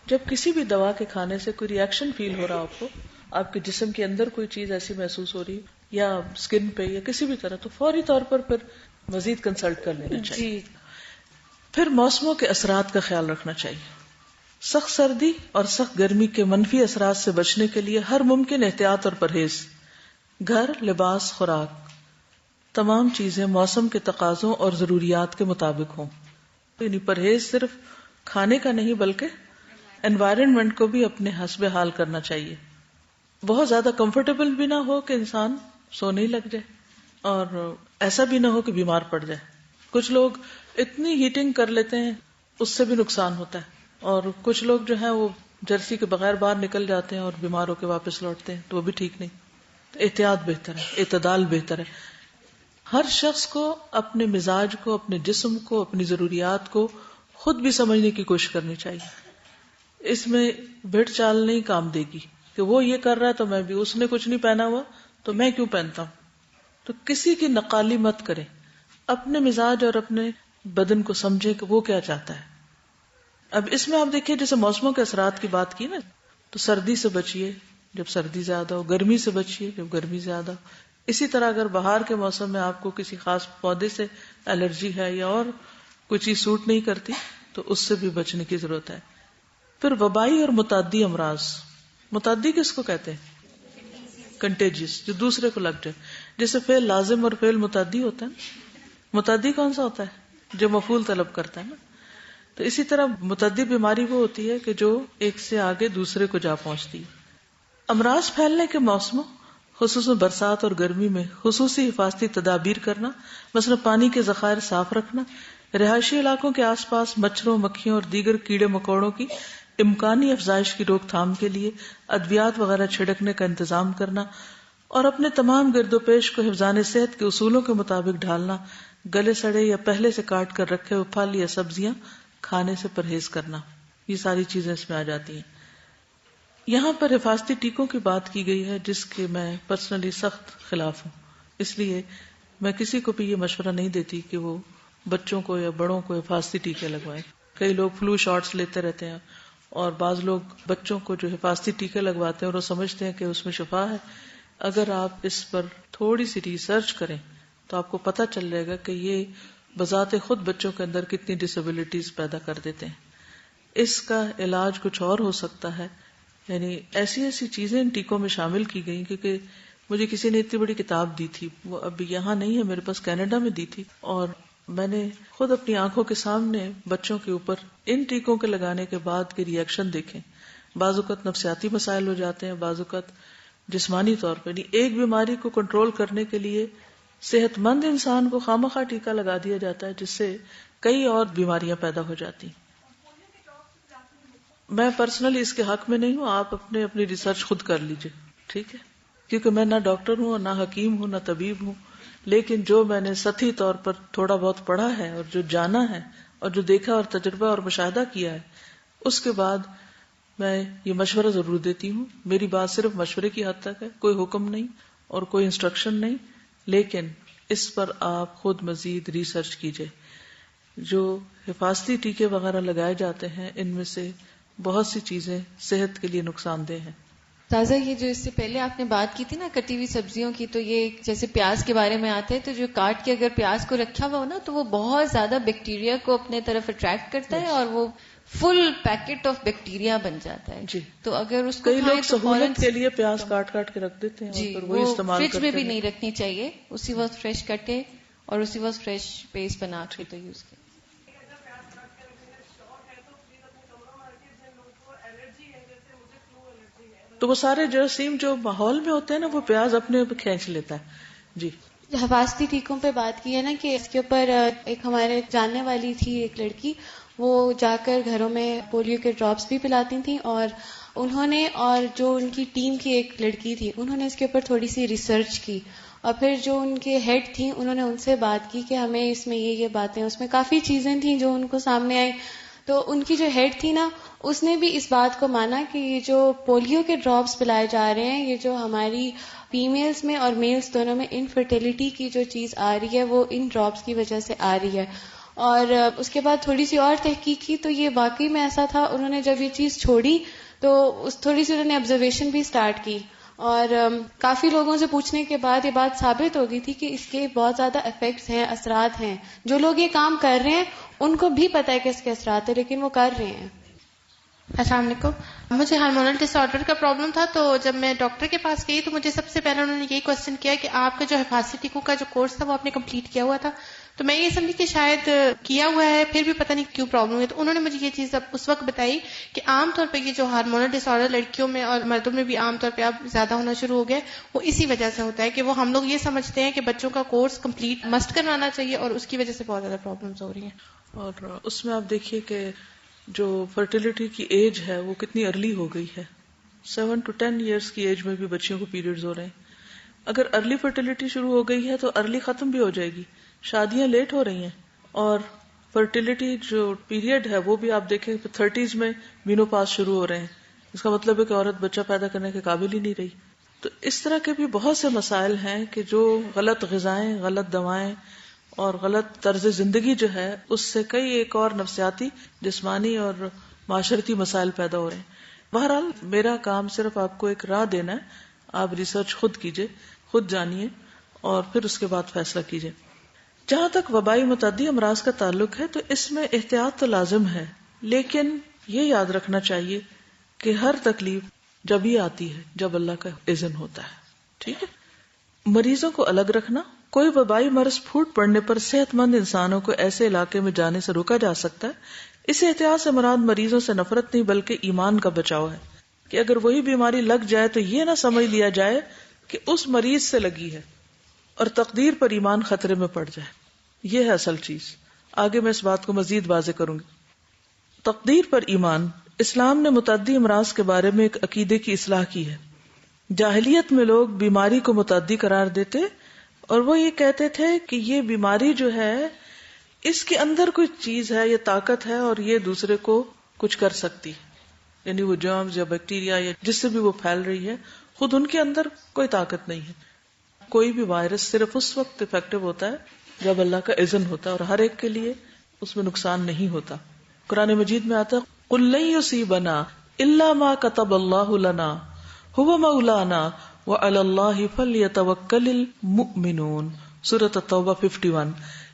جب کسی بھی دوا کے کھانے سے کوئی ری ایکشن فیل ہو رہا آپ کے جسم کے اندر کوئی چیز ایسی محسوس ہو رہی یا اسکن پہ یا کسی بھی طرح، تو فوری طور پر پھر مزید کنسلٹ کر لینا چاہیے. پھر موسموں کے اثرات کا خیال رکھنا چاہیے. سخت سردی اور سخت گرمی کے منفی اثرات سے بچنے کے لیے ہر ممکن احتیاط اور پرہیز، گھر، لباس، خوراک، تمام چیزیں موسم کے تقاضوں اور ضروریات کے مطابق ہوں. یعنی پرہیز صرف کھانے کا نہیں بلکہ انوائرنمنٹ کو بھی اپنے حسب حال کرنا چاہیے. بہت زیادہ کمفرٹیبل بھی نہ ہو کہ انسان سونے ہی لگ جائے، اور ایسا بھی نہ ہو کہ بیمار پڑ جائے. کچھ لوگ اتنی ہیٹنگ کر لیتے ہیں اس سے بھی نقصان ہوتا ہے، اور کچھ لوگ جو ہیں وہ جرسی کے بغیر باہر نکل جاتے ہیں اور بیمار ہو کے واپس لوٹتے ہیں، تو وہ بھی ٹھیک نہیں. تو احتیاط بہتر ہے، اعتدال بہتر ہے. ہر شخص کو اپنے مزاج کو، اپنے جسم کو، اپنی ضروریات کو خود بھی سمجھنے کی کوشش کرنی چاہیے. اس میں بھیڑ چال نہیں کام دے گی کہ وہ یہ کر رہا ہے تو میں بھی، اس نے کچھ نہیں پہنا ہوا تو میں کیوں پہنتا ہوں. تو کسی کی نقالی مت کریں، اپنے مزاج اور اپنے بدن کو سمجھیں کہ وہ کیا چاہتا ہے. اب اس میں آپ دیکھیے، جیسے موسموں کے اثرات کی بات کی نا، تو سردی سے بچیے جب سردی زیادہ ہو، گرمی سے بچیے جب گرمی زیادہ ہو. اسی طرح اگر بہار کے موسم میں آپ کو کسی خاص پودے سے الرجی ہے یا اور کوئی چیز سوٹ نہیں کرتی تو اس سے بھی بچنے کی ضرورت ہے. پھر وبائی اور متعدی امراض. متعدی کس کو کہتے ہیں؟ کنٹیجیس، جو دوسرے کو لگ جائے. جیسے فعل لازم اور فعل متعدی ہوتا ہے. متعدی کون سا ہوتا ہے؟ جو مفعول طلب کرتا ہے نا. تو اسی طرح متعدی بیماری وہ ہوتی ہے کہ جو ایک سے آگے دوسرے کو جا پہنچتی ہے. امراض پھیلنے کے موسموں خصوصاً برسات اور گرمی میں خصوصی حفاظتی تدابیر کرنا، مثلا پانی کے ذخائر صاف رکھنا، رہائشی علاقوں کے آس پاس مچھروں، مکھیوں اور دیگر کیڑے مکوڑوں کی امکانی افزائش کی روک تھام کے لیے ادویات وغیرہ چھڑکنے کا انتظام کرنا، اور اپنے تمام گرد و پیش کو حفظان صحت کے اصولوں کے مطابق ڈھالنا. گلے سڑے یا پہلے سے کاٹ کر رکھے ہوئے پھل یا سبزیاں کھانے سے پرہیز کرنا. یہ ساری چیزیں اس میں آ جاتی ہیں. یہاں پر حفاظتی ٹیکوں کی بات کی گئی ہے جس کے میں پرسنلی سخت خلاف ہوں. اس لیے میں کسی کو بھی یہ مشورہ نہیں دیتی کہ وہ بچوں کو یا بڑوں کو حفاظتی ٹیکے لگوائیں. کئی لوگ فلو شاٹس لیتے رہتے ہیں، اور بعض لوگ بچوں کو جو حفاظتی ٹیکے لگواتے ہیں اور وہ سمجھتے ہیں کہ اس میں شفا ہے. اگر آپ اس پر تھوڑی سی ریسرچ کریں تو آپ کو پتہ چل جائے گا کہ یہ بذات خود بچوں کے اندر کتنی ڈسیبلٹیز پیدا کر دیتے ہیں. اس کا علاج کچھ اور ہو سکتا ہے. یعنی ایسی چیزیں ان ٹیکوں میں شامل کی گئی، کیونکہ مجھے کسی نے اتنی بڑی کتاب دی تھی، وہ ابھی یہاں نہیں ہے میرے پاس، کینیڈا میں دی تھی، اور میں نے خود اپنی آنکھوں کے سامنے بچوں کے اوپر ان ٹیکوں کے لگانے کے بعد کے ری ایکشن دیکھے. بعض اوقات نفسیاتی مسائل ہو جاتے ہیں، بعض اوقات جسمانی طور پر. ایک بیماری کو کنٹرول کرنے کے لیے صحت مند انسان کو خواہ ٹیکہ لگا دیا جاتا ہے، جس سے کئی اور بیماریاں پیدا ہو جاتی. میں پرسنلی اس کے حق میں نہیں ہوں، آپ اپنی ریسرچ خود کر لیجئے، ٹھیک ہے؟ کیونکہ میں نہ ڈاکٹر ہوں اور نہ حکیم ہوں نہ طبیب ہوں، لیکن جو میں نے سطحی طور پر تھوڑا بہت پڑھا ہے اور جو جانا ہے اور جو دیکھا اور تجربہ اور مشاہدہ کیا ہے، اس کے بعد میں یہ مشورہ ضرور دیتی ہوں. میری بات صرف مشورے کی حد تک ہے، کوئی حکم نہیں اور کوئی انسٹرکشن نہیں، لیکن اس پر آپ خود مزید ریسرچ کیجئے. جو حفاظتی ٹیکے وغیرہ لگائے جاتے ہیں ان میں سے بہت سی چیزیں صحت کے لیے نقصان دہ ہیں. تازہ یہ جو اس سے پہلے آپ نے بات کی تھی نا کٹی ہوئی سبزیوں کی، تو یہ جیسے پیاز کے بارے میں آتا ہے، تو جو کاٹ کے اگر پیاز کو رکھا ہوا ہو نا تو وہ بہت زیادہ بیکٹیریا کو اپنے طرف اٹریکٹ کرتا ہے اور وہ فل پیکٹ آف بیکٹیریا بن جاتا ہے. جی. تو اگر اس کو کئی لوگ تو سہولت کے لیے پیاز کاٹ کاٹ کے رکھ دیتے ہیں جی اور پھر وہی استعمال فریج کرتے میں بھی ہیں. نہیں رکھنی چاہیے، اسی وقت فریش کٹے اور اسی وقت فریش پیسٹ بنا کے تو یوز کریں. تو وہ سارے جراثیم جو ماحول میں ہوتے ہیں نا وہ پیاز اپنے کھینچ لیتا ہے. جی. حفاظتی ٹیکوں پہ بات کی ہے نا کہ اس کے اوپر ایک ہمارے جاننے والی تھی ایک لڑکی، وہ جا کر گھروں میں پولیو کے ڈراپس بھی پلاتی تھیں، اور انہوں نے اور جو ان کی ٹیم کی ایک لڑکی تھی انہوں نے اس کے اوپر تھوڑی سی ریسرچ کی، اور پھر جو ان کے ہیڈ تھیں انہوں نے ان سے بات کی کہ ہمیں اس میں یہ باتیں، اس میں کافی چیزیں تھیں جو ان کو سامنے آئی. تو ان کی جو ہیڈ تھی نا اس نے بھی اس بات کو مانا کہ یہ جو پولیو کے ڈراپس پلائے جا رہے ہیں یہ جو ہماری فیمیلز میں اور میلز دونوں میں انفرٹیلٹی کی جو چیز آ رہی ہے وہ ان ڈراپس کی وجہ سے آ رہی ہے. اور اس کے بعد تھوڑی سی اور تحقیق کی تو یہ واقعی میں ایسا تھا. انہوں نے جب یہ چیز چھوڑی تو تھوڑی سی انہوں نے آبزرویشن بھی سٹارٹ کی، اور کافی لوگوں سے پوچھنے کے بعد یہ بات ثابت ہو گئی تھی کہ اس کے بہت زیادہ ایفیکٹس ہیں، اثرات ہیں. جو لوگ یہ کام کر رہے ہیں ان کو بھی پتہ ہے کہ اس کے اثرات ہیں لیکن وہ کر رہے ہیں. السلام علیکم. مجھے ہارمونل ڈس آرڈر کا پرابلم تھا، تو جب میں ڈاکٹر کے پاس گئی تو مجھے سب سے پہلے انہوں نے یہی کوشچن کیا کہ آپ کا جو حفاظتی ٹیکوں کا جو کورس تھا وہ آپ نے کمپلیٹ کیا ہوا تھا. تو میں یہ سمجھی کہ شاید کیا ہوا ہے پھر بھی پتہ نہیں کیوں پرابلم ہے. تو انہوں نے مجھے یہ چیز اب اس وقت بتائی کہ عام طور پہ یہ جو ہارمونل ڈس آرڈر لڑکیوں میں اور مردوں میں بھی عام طور پہ اب زیادہ ہونا شروع ہو گیا وہ اسی وجہ سے ہوتا ہے کہ وہ ہم لوگ یہ سمجھتے ہیں کہ بچوں کا کورس کمپلیٹ مسٹ کروانا چاہیے اور اس کی وجہ سے بہت زیادہ پرابلمس ہو رہی ہیں. اور اس میں آپ دیکھیے کہ جو فرٹیلٹی کی ایج ہے وہ کتنی ارلی ہو گئی ہے. 7 to 10 ایئرس کی ایج میں بھی بچیوں کو پیریڈز ہو رہے ہیں. اگر ارلی فرٹیلٹی شروع ہو گئی ہے تو ارلی ختم بھی ہو جائے گی. شادیاں لیٹ ہو رہی ہیں اور فرٹیلٹی جو پیریڈ ہے وہ بھی آپ دیکھیں 30s میں مینوپاز شروع ہو رہے ہیں. اس کا مطلب ہے کہ عورت بچہ پیدا کرنے کے قابل ہی نہیں رہی. تو اس طرح کے بھی بہت سے مسائل ہیں کہ جو غلط غذائیں، غلط دوائیں اور غلط طرز زندگی جو ہے اس سے کئی ایک اور نفسیاتی، جسمانی اور معاشرتی مسائل پیدا ہو رہے ہیں. بہرحال میرا کام صرف آپ کو ایک راہ دینا ہے. آپ ریسرچ خود کیجئے، خود جانیے اور پھر اس کے بعد فیصلہ کیجئے. جہاں تک وبائی متعدی امراض کا تعلق ہے تو اس میں احتیاط تو لازم ہے، لیکن یہ یاد رکھنا چاہیے کہ ہر تکلیف جب ہی آتی ہے جب اللہ کا اذن ہوتا ہے. ٹھیک ہے. مریضوں کو الگ رکھنا. کوئی وبائی مرض پھوٹ پڑنے پر صحت مند انسانوں کو ایسے علاقے میں جانے سے روکا جا سکتا ہے. اس احتیاط سے مراد مریضوں سے نفرت نہیں بلکہ ایمان کا بچاؤ ہے کہ اگر وہی بیماری لگ جائے تو یہ نہ سمجھ لیا جائے کہ اس مریض سے لگی ہے اور تقدیر پر ایمان خطرے میں پڑ جائے. یہ ہے اصل چیز. آگے میں اس بات کو مزید واضح کروں گی. تقدیر پر ایمان. اسلام نے متعدی امراض کے بارے میں ایک عقیدے کی اصلاح کی ہے. جاہلیت میں لوگ بیماری کو متعدی قرار دیتے اور وہ یہ کہتے تھے کہ یہ بیماری جو ہے اس کے اندر کوئی چیز ہے، یہ طاقت ہے اور یہ دوسرے کو کچھ کر سکتی، یعنی وہ جرمز یا بیکٹیریا یا جس سے بھی وہ پھیل رہی ہے خود ان کے اندر کوئی طاقت نہیں ہے. کوئی بھی وائرس صرف اس وقت افیکٹو ہوتا ہے جب اللہ کا اذن ہوتا ہے اور ہر ایک کے لیے اس میں نقصان نہیں ہوتا. قرآن مجید میں آتا ہے قُلْ لَن يُصِيبَنَا إِلَّا مَا كَتَبَ اللَّهُ لَنَا هُوَ مَوْلَانَا وَعَلَى اللَّهِ فَلْيَتَوَكَّلِ الْمُؤْمِنُونَ. سورۃ التوبہ 51.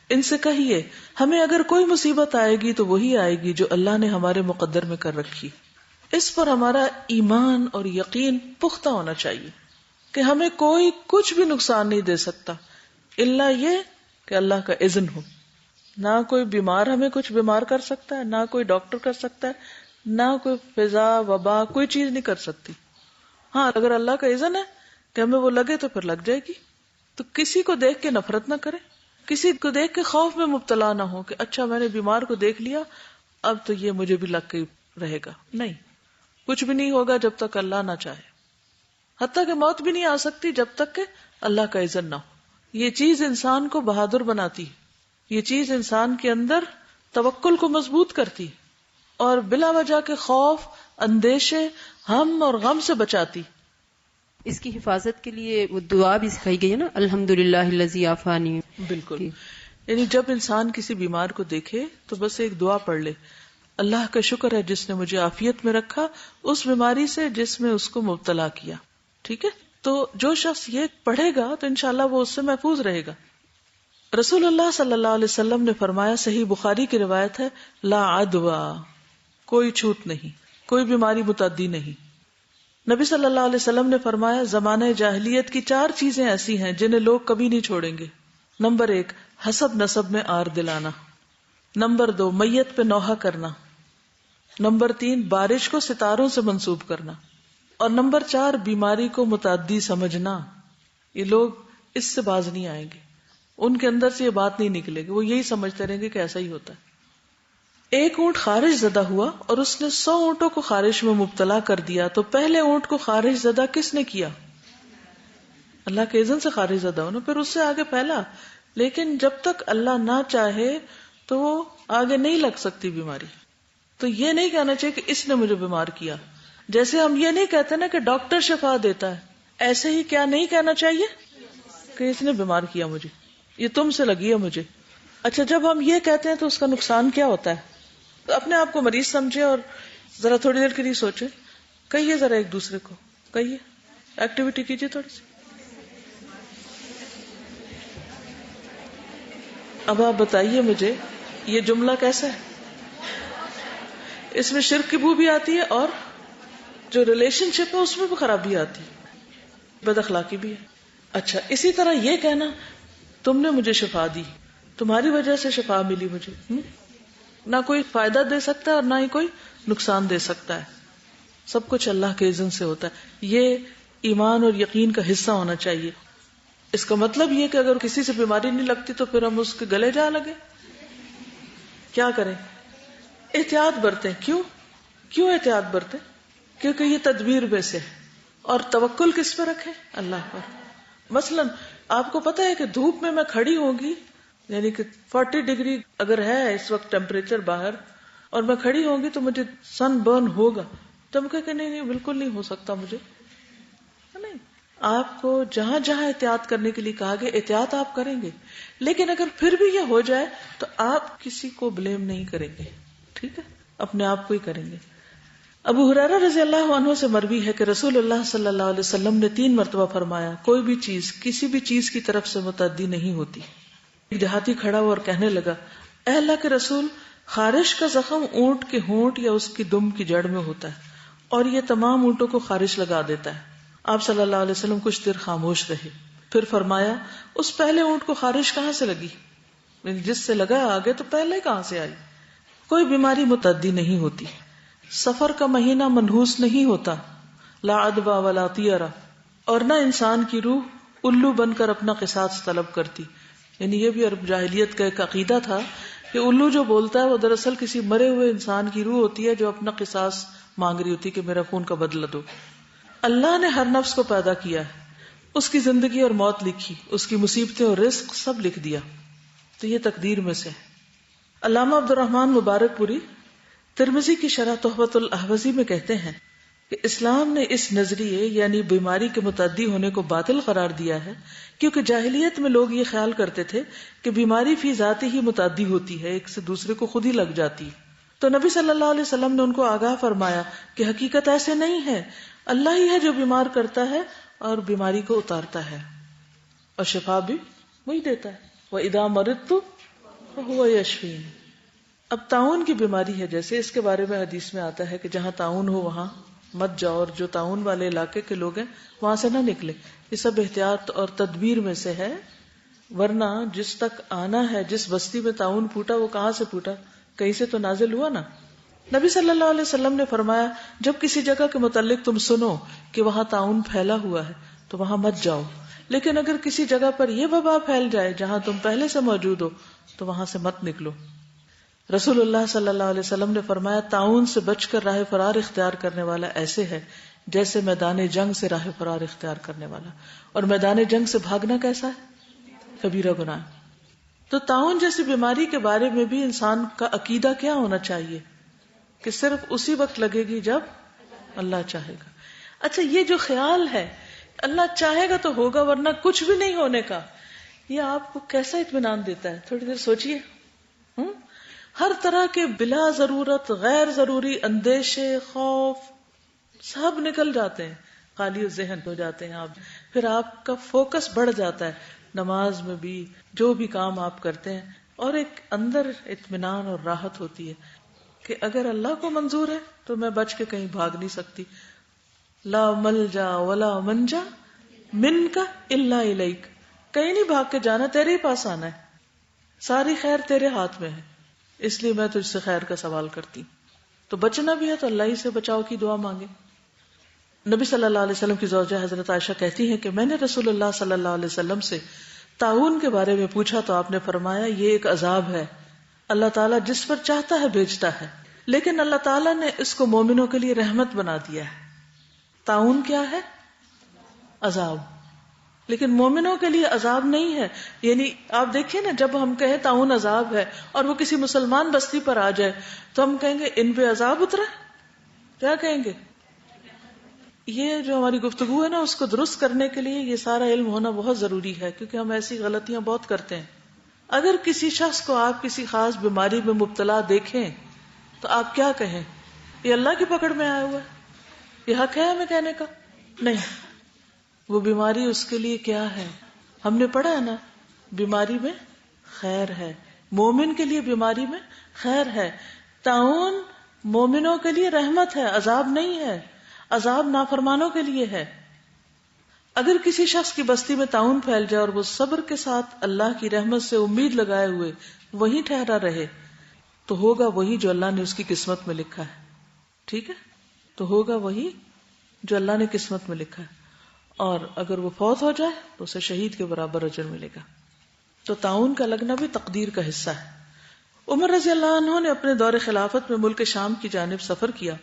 ان سے کہیے ہمیں اگر کوئی مصیبت آئے گی تو وہی آئے گی جو اللہ نے ہمارے مقدر میں کر رکھی. اس پر ہمارا ایمان اور یقین پختہ ہونا چاہیے کہ ہمیں کوئی کچھ بھی نقصان نہیں دے سکتا الا یہ کہ اللہ کا اذن ہو. نہ کوئی بیمار ہمیں کچھ بیمار کر سکتا ہے، نہ کوئی ڈاکٹر کر سکتا ہے، نہ کوئی فضا وبا کوئی چیز نہیں کر سکتی. ہاں اگر اللہ کا اذن ہے کہ ہمیں وہ لگے تو پھر لگ جائے گی. تو کسی کو دیکھ کے نفرت نہ کرے، کسی کو دیکھ کے خوف میں مبتلا نہ ہو کہ اچھا میں نے بیمار کو دیکھ لیا اب تو یہ مجھے بھی لگ کے رہے گا. نہیں، کچھ بھی نہیں ہوگا جب تک اللہ نہ چاہے. حتیٰ کہ موت بھی نہیں آ سکتی جب تک کہ اللہ کا اذن نہ ہو. یہ چیز انسان کو بہادر بناتی ہے، یہ چیز انسان کے اندر توکل کو مضبوط کرتی اور بلا وجہ کے خوف، اندیشے، ہم اور غم سے بچاتی. اس کی حفاظت کے لیے وہ دعا بھی سکھائی گئی ہے نا، الحمدللہ الذی عافانی. بالکل. یعنی جب انسان کسی بیمار کو دیکھے تو بس ایک دعا پڑھ لے، اللہ کا شکر ہے جس نے مجھے عافیت میں رکھا اس بیماری سے جس میں اس کو مبتلا کیا. ٹھیک ہے, تو جو شخص یہ پڑھے گا تو انشاءاللہ وہ اس سے محفوظ رہے گا. رسول اللہ صلی اللہ علیہ وسلم نے فرمایا, صحیح بخاری کی روایت ہے, لا عدوا, کوئی چھوٹ نہیں, کوئی بیماری متعدی نہیں. نبی صلی اللہ علیہ وسلم نے فرمایا, زمانہ جاہلیت کی 4 چیزیں ایسی ہیں جنہیں لوگ کبھی نہیں چھوڑیں گے. نمبر 1, حسب نسب میں آر دلانا. نمبر 2, میت پہ نوحہ کرنا. نمبر 3, بارش کو ستاروں سے منسوب کرنا. اور نمبر 4, بیماری کو متعدی سمجھنا. یہ لوگ اس سے باز نہیں آئیں گے, ان کے اندر سے یہ بات نہیں نکلے گی, وہ یہی سمجھتے رہیں گے کہ ایسا ہی ہوتا ہے. ایک اونٹ خارش زدہ ہوا اور اس نے 100 اونٹوں کو خارش میں مبتلا کر دیا, تو پہلے اونٹ کو خارش زدہ کس نے کیا؟ اللہ کے اذن سے خارش زدہ ہونا, پھر اس سے آگے پھیلا. لیکن جب تک اللہ نہ چاہے تو وہ آگے نہیں لگ سکتی بیماری. تو یہ نہیں کہنا چاہیے کہ اس نے مجھے بیمار کیا. جیسے ہم یہ نہیں کہتے نا کہ ڈاکٹر شفا دیتا ہے, ایسے ہی کیا نہیں کہنا چاہیے کہ اس نے بیمار کیا مجھے, یہ تم سے لگی ہے مجھے. اچھا, جب ہم یہ کہتے ہیں تو اس کا نقصان کیا ہوتا ہے؟ تو اپنے آپ کو مریض سمجھے اور ذرا تھوڑی دیر کے لیے سوچے, کہیے ذرا ایک دوسرے کو, کہیے, ایکٹیویٹی کیجیے تھوڑی سی. اب آپ بتائیے مجھے یہ جملہ کیسا ہے؟ اس میں شرک کی بو بھی آتی ہے اور جو ریلیشن شپ ہے اس میں بھی خرابی آتی ہے, بد اخلاقی بھی ہے. اچھا, اسی طرح یہ کہنا تم نے مجھے شفا دی, تمہاری وجہ سے شفا ملی مجھے, نہ کوئی فائدہ دے سکتا ہے اور نہ ہی کوئی نقصان دے سکتا ہے, سب کچھ اللہ کے اذن سے ہوتا ہے. یہ ایمان اور یقین کا حصہ ہونا چاہیے. اس کا مطلب یہ کہ اگر کسی سے بیماری نہیں لگتی تو پھر ہم اس کے گلے جا لگے, کیا کریں؟ احتیاط برتیں. کیوں احتیاط برتیں؟ کیونکہ یہ تدبیر میں سے ہے. اور توکل کس پہ رکھیں؟ اللہ پر. مثلا آپ کو پتا ہے کہ دھوپ میں کھڑی ہوں گی, یعنی کہ 40 ڈگری اگر ہے اس وقت ٹیمپریچر باہر, اور میں کھڑی ہوں گی تو مجھے سن برن ہوگا, تو ہم کہیں کہ نہیں بالکل نہیں ہو سکتا مجھے. نہیں, آپ کو جہاں جہاں احتیاط کرنے کے لیے کہا گیا احتیاط آپ کریں گے, لیکن اگر پھر بھی یہ ہو جائے تو آپ کسی کو بلیم نہیں کریں گے, ٹھیک ہے, اپنے آپ کو ہی کریں گے. ابو ہریرہ رضی اللہ عنہ سے مروی ہے کہ رسول اللہ صلی اللہ علیہ وسلم نے 3 مرتبہ فرمایا, کوئی بھی چیز کسی بھی چیز کی طرف سے متعدی نہیں ہوتی. ایک دیہاتی کھڑا ہوا اور کہنے لگا, اے اللہ کے رسول, خارش کا زخم اونٹ کے ہونٹ یا اس کی دم کی جڑ میں ہوتا ہے اور یہ تمام اونٹوں کو خارش لگا دیتا ہے. آپ صلی اللہ علیہ وسلم کچھ دیر خاموش رہے, پھر فرمایا, اس پہلے اونٹ کو خارش کہاں سے لگی؟ جس سے لگا آگے تو پہلے کہاں سے آئی؟ کوئی بیماری متعدی نہیں ہوتی. سفر کا مہینہ منحوس نہیں ہوتا, لا عدوى ولا طیرہ, اور نہ انسان کی روح الو بن کر اپنا قصاص طلب کرتی. یعنی یہ بھی عرب جاہلیت کا ایک عقیدہ تھا کہ الو جو بولتا ہے وہ دراصل کسی مرے ہوئے انسان کی روح ہوتی ہے جو اپنا قصاص مانگ رہی ہوتی کہ میرا خون کا بدلہ دو. اللہ نے ہر نفس کو پیدا کیا ہے, اس کی زندگی اور موت لکھی, اس کی مصیبتیں اور رزق سب لکھ دیا, تو یہ تقدیر میں سے ہے. علامہ عبد الرحمن مبارک پوری ترمذی کی شرح تحفۃ الاحوذی میں کہتے ہیں کہ اسلام نے اس نظریے یعنی بیماری کے متعدی ہونے کو باطل قرار دیا ہے, کیونکہ جاہلیت میں لوگ یہ خیال کرتے تھے کہ بیماری فی ذاتی ہی متعدی ہوتی ہے, ایک سے دوسرے کو خود ہی لگ جاتی. تو نبی صلی اللہ علیہ وسلم نے ان کو آگاہ فرمایا کہ حقیقت ایسے نہیں ہے, اللہ ہی ہے جو بیمار کرتا ہے اور بیماری کو اتارتا ہے, اور شفا بھی وہی دیتا ہے. وَإِذَا مَرِضْتُ فَهُوَ يَشْفِينِ. اب طاعون کی بیماری ہے, جیسے اس کے بارے میں حدیث میں آتا ہے کہ جہاں طاعون ہو وہاں مت جاؤ, اور جو طاعون والے علاقے کے لوگ ہیں وہاں سے نہ نکلے. یہ سب احتیاط اور تدبیر میں سے ہے, ورنہ جس تک آنا ہے, جس بستی میں طاعون پھوٹا وہ کہاں سے پھوٹا, کہیں سے تو نازل ہوا نا. نبی صلی اللہ علیہ وسلم نے فرمایا, جب کسی جگہ کے متعلق تم سنو کہ وہاں طاعون پھیلا ہوا ہے تو وہاں مت جاؤ, لیکن اگر کسی جگہ پر یہ وبا پھیل جائے جہاں تم پہلے سے موجود ہو تو وہاں سے مت نکلو. رسول اللہ صلی اللہ علیہ وسلم نے فرمایا, طاعون سے بچ کر راہ فرار اختیار کرنے والا ایسے ہے جیسے میدان جنگ سے راہ فرار اختیار کرنے والا, اور میدان جنگ سے بھاگنا کیسا ہے؟ کبیرہ گناہ. تو طاعون جیسی بیماری کے بارے میں بھی انسان کا عقیدہ کیا ہونا چاہیے کہ صرف اسی وقت لگے گی جب اللہ چاہے گا. اچھا, یہ جو خیال ہے اللہ چاہے گا تو ہوگا ورنہ کچھ بھی نہیں ہونے کا, یہ آپ کو کیسا اطمینان دیتا ہے؟ تھوڑی دیر سوچئے. ہر طرح کے بلا ضرورت غیر ضروری اندیشے، خوف سب نکل جاتے ہیں، خالی ذہن ہو جاتے ہیں آپ. پھر آپ کا فوکس بڑھ جاتا ہے نماز میں بھی، جو بھی کام آپ کرتے ہیں، اور ایک اندر اطمینان اور راحت ہوتی ہے کہ اگر اللہ کو منظور ہے تو میں بچ کے کہیں بھاگ نہیں سکتی. لا ملجا ولا منجا منک الا الیک، کہیں نہیں بھاگ کے جانا، تیرے ہی پاس آنا ہے، ساری خیر تیرے ہاتھ میں ہے، اس لیے میں تجھ سے خیر کا سوال کرتی. تو بچنا بھی ہے تو اللہ ہی سے بچاؤ کی دعا مانگے. نبی صلی اللہ علیہ وسلم کی زوجہ حضرت عائشہ کہتی ہیں کہ میں نے رسول اللہ صلی اللہ علیہ وسلم سے طاعون کے بارے میں پوچھا تو آپ نے فرمایا یہ ایک عذاب ہے، اللہ تعالیٰ جس پر چاہتا ہے بھیجتا ہے، لیکن اللہ تعالیٰ نے اس کو مومنوں کے لیے رحمت بنا دیا ہے. طاعون کیا ہے؟ عذاب. لیکن مومنوں کے لیے عذاب نہیں ہے. یعنی آپ دیکھیں نا، جب ہم کہیں طاعون عذاب ہے اور وہ کسی مسلمان بستی پر آ جائے تو ہم کہیں گے ان پہ عذاب اترا، کیا کہیں گے؟ یہ جو ہماری گفتگو ہے نا، اس کو درست کرنے کے لیے یہ سارا علم ہونا بہت ضروری ہے، کیونکہ ہم ایسی غلطیاں بہت کرتے ہیں. اگر کسی شخص کو آپ کسی خاص بیماری میں مبتلا دیکھیں تو آپ کیا کہیں؟ یہ اللہ کی پکڑ میں آیا ہوا ہے، یہ حق ہے ہمیں کہنے کا؟ نہیں. وہ بیماری اس کے لیے کیا ہے؟ ہم نے پڑھا ہے نا، بیماری میں خیر ہے، مومن کے لیے بیماری میں خیر ہے. طاعون مومنوں کے لیے رحمت ہے، عذاب نہیں ہے. عذاب نافرمانوں کے لیے ہے. اگر کسی شخص کی بستی میں طاعون پھیل جائے اور وہ صبر کے ساتھ اللہ کی رحمت سے امید لگائے ہوئے وہیں ٹھہرا رہے تو ہوگا وہی جو اللہ نے اس کی قسمت میں لکھا ہے. ٹھیک ہے، تو ہوگا وہی جو اللہ نے قسمت میں لکھا ہے. اور اگر وہ فوت ہو جائے تو اسے شہید کے برابر اجر ملے گا. تو طاعون کا لگنا بھی تقدیر کا حصہ ہے. عمر رضی اللہ عنہ نے اپنے دور خلافت میں ملک شام کی جانب سفر کیا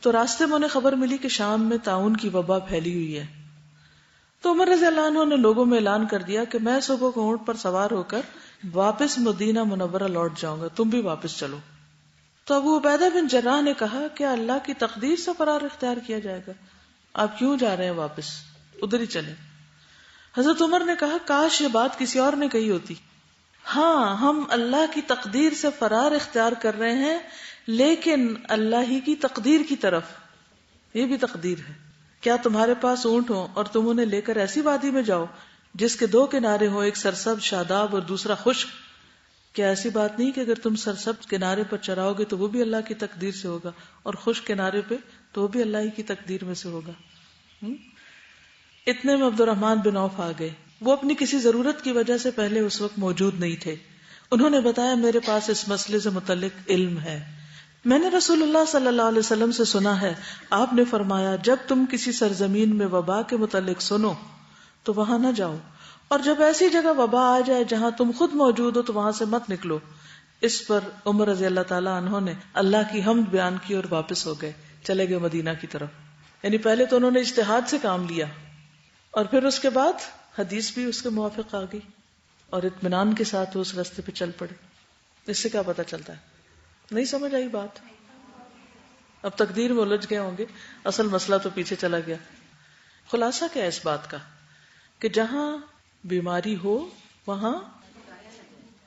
تو راستے میں انہیں خبر ملی کہ شام میں طاعون کی وبا پھیلی ہوئی ہے. تو عمر رضی اللہ عنہ نے لوگوں میں اعلان کر دیا کہ میں صبح کو اونٹ پر سوار ہو کر واپس مدینہ منورہ لوٹ جاؤں گا، تم بھی واپس چلو. تو ابو عبیدہ بن جراح نے کہا کیا اللہ کی تقدیر سے فرار اختیار کیا جائے گا؟ آپ کیوں جا رہے ہیں واپس؟ ادھر ہی چلے. حضرت عمر نے کہا کاش یہ بات کسی اور نے کہی ہوتی. ہاں، ہم اللہ کی تقدیر سے فرار اختیار کر رہے ہیں، لیکن اللہ ہی کی تقدیر کی طرف. یہ بھی تقدیر ہے. کیا تمہارے پاس اونٹ ہو اور تم انہیں لے کر ایسی وادی میں جاؤ جس کے دو کنارے ہوں، ایک سرسبز شاداب اور دوسرا خشک؟ کیا ایسی بات نہیں کہ اگر تم سرسبز کنارے پر چراؤ گے تو وہ بھی اللہ کی تقدیر سے ہوگا، اور خشک کنارے پہ تو وہ بھی اللہ ہی کی تقدیر میں سے ہوگا. اتنے میں عبد الرحمن بن عوف آ گئے. وہ اپنی کسی ضرورت کی وجہ سے پہلے اس وقت موجود نہیں تھے. انہوں نے بتایا میرے پاس اس مسئلے سے متعلق علم ہے، میں نے رسول اللہ صلی اللہ علیہ وسلم سے سنا ہے، آپ نے فرمایا جب تم کسی سرزمین میں وبا کے متعلق سنو تو وہاں نہ جاؤ، اور جب ایسی جگہ وبا آ جائے جہاں تم خود موجود ہو تو وہاں سے مت نکلو. اس پر عمر رضی اللہ تعالیٰ عنہ نے اللہ کی حمد بیان کی اور واپس ہو گئے، چلے گئے مدینہ کی طرف. یعنی پہلے تو انہوں نے اجتہاد سے کام لیا اور پھر اس کے بعد حدیث بھی اس کے موافق آ گئی اور اطمینان کے ساتھ وہ اس راستے پہ چل پڑے. اس سے کیا پتہ چلتا ہے؟ نہیں سمجھ آئی بات؟ اب تقدیر میں الجھ گئے ہوں گے، اصل مسئلہ تو پیچھے چلا گیا. خلاصہ کیا ہے اس بات کا کہ جہاں بیماری ہو وہاں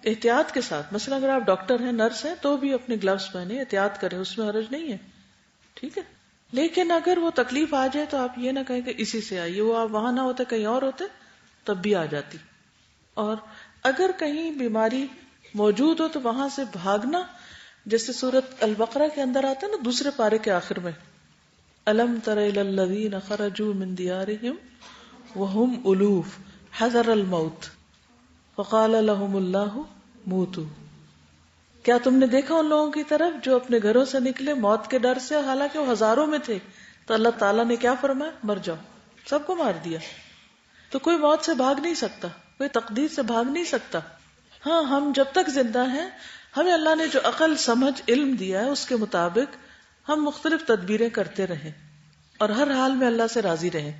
احتیاط کے ساتھ، مثلا اگر آپ ڈاکٹر ہیں، نرس ہیں، تو بھی اپنے گلوز پہنے، احتیاط کریں، اس میں حرج نہیں ہے. ٹھیک ہے، لیکن اگر وہ تکلیف آ جائے تو آپ یہ نہ کہیں کہ اسی سے آئیے، وہ آپ وہاں نہ ہوتے کہیں اور ہوتے تب بھی آ جاتی. اور اگر کہیں بیماری موجود ہو تو وہاں سے بھاگنا، جیسے سورۃ البقرہ کے اندر آتا ہے نا، دوسرے پارے کے آخر میں الم تر الی الذین خرجوا من دیارہم وہم الوف حذر الموت فقال لهم اللہ موتوا. کیا تم نے دیکھا ان لوگوں کی طرف جو اپنے گھروں سے نکلے موت کے ڈر سے، حالانکہ وہ ہزاروں میں تھے، تو اللہ تعالیٰ نے کیا فرمایا؟ مر جاؤ. سب کو مار دیا. تو کوئی موت سے بھاگ نہیں سکتا، کوئی تقدیر سے بھاگ نہیں سکتا. ہاں، ہم جب تک زندہ ہیں ہمیں اللہ نے جو عقل، سمجھ، علم دیا ہے اس کے مطابق ہم مختلف تدبیریں کرتے رہیں اور ہر حال میں اللہ سے راضی رہیں.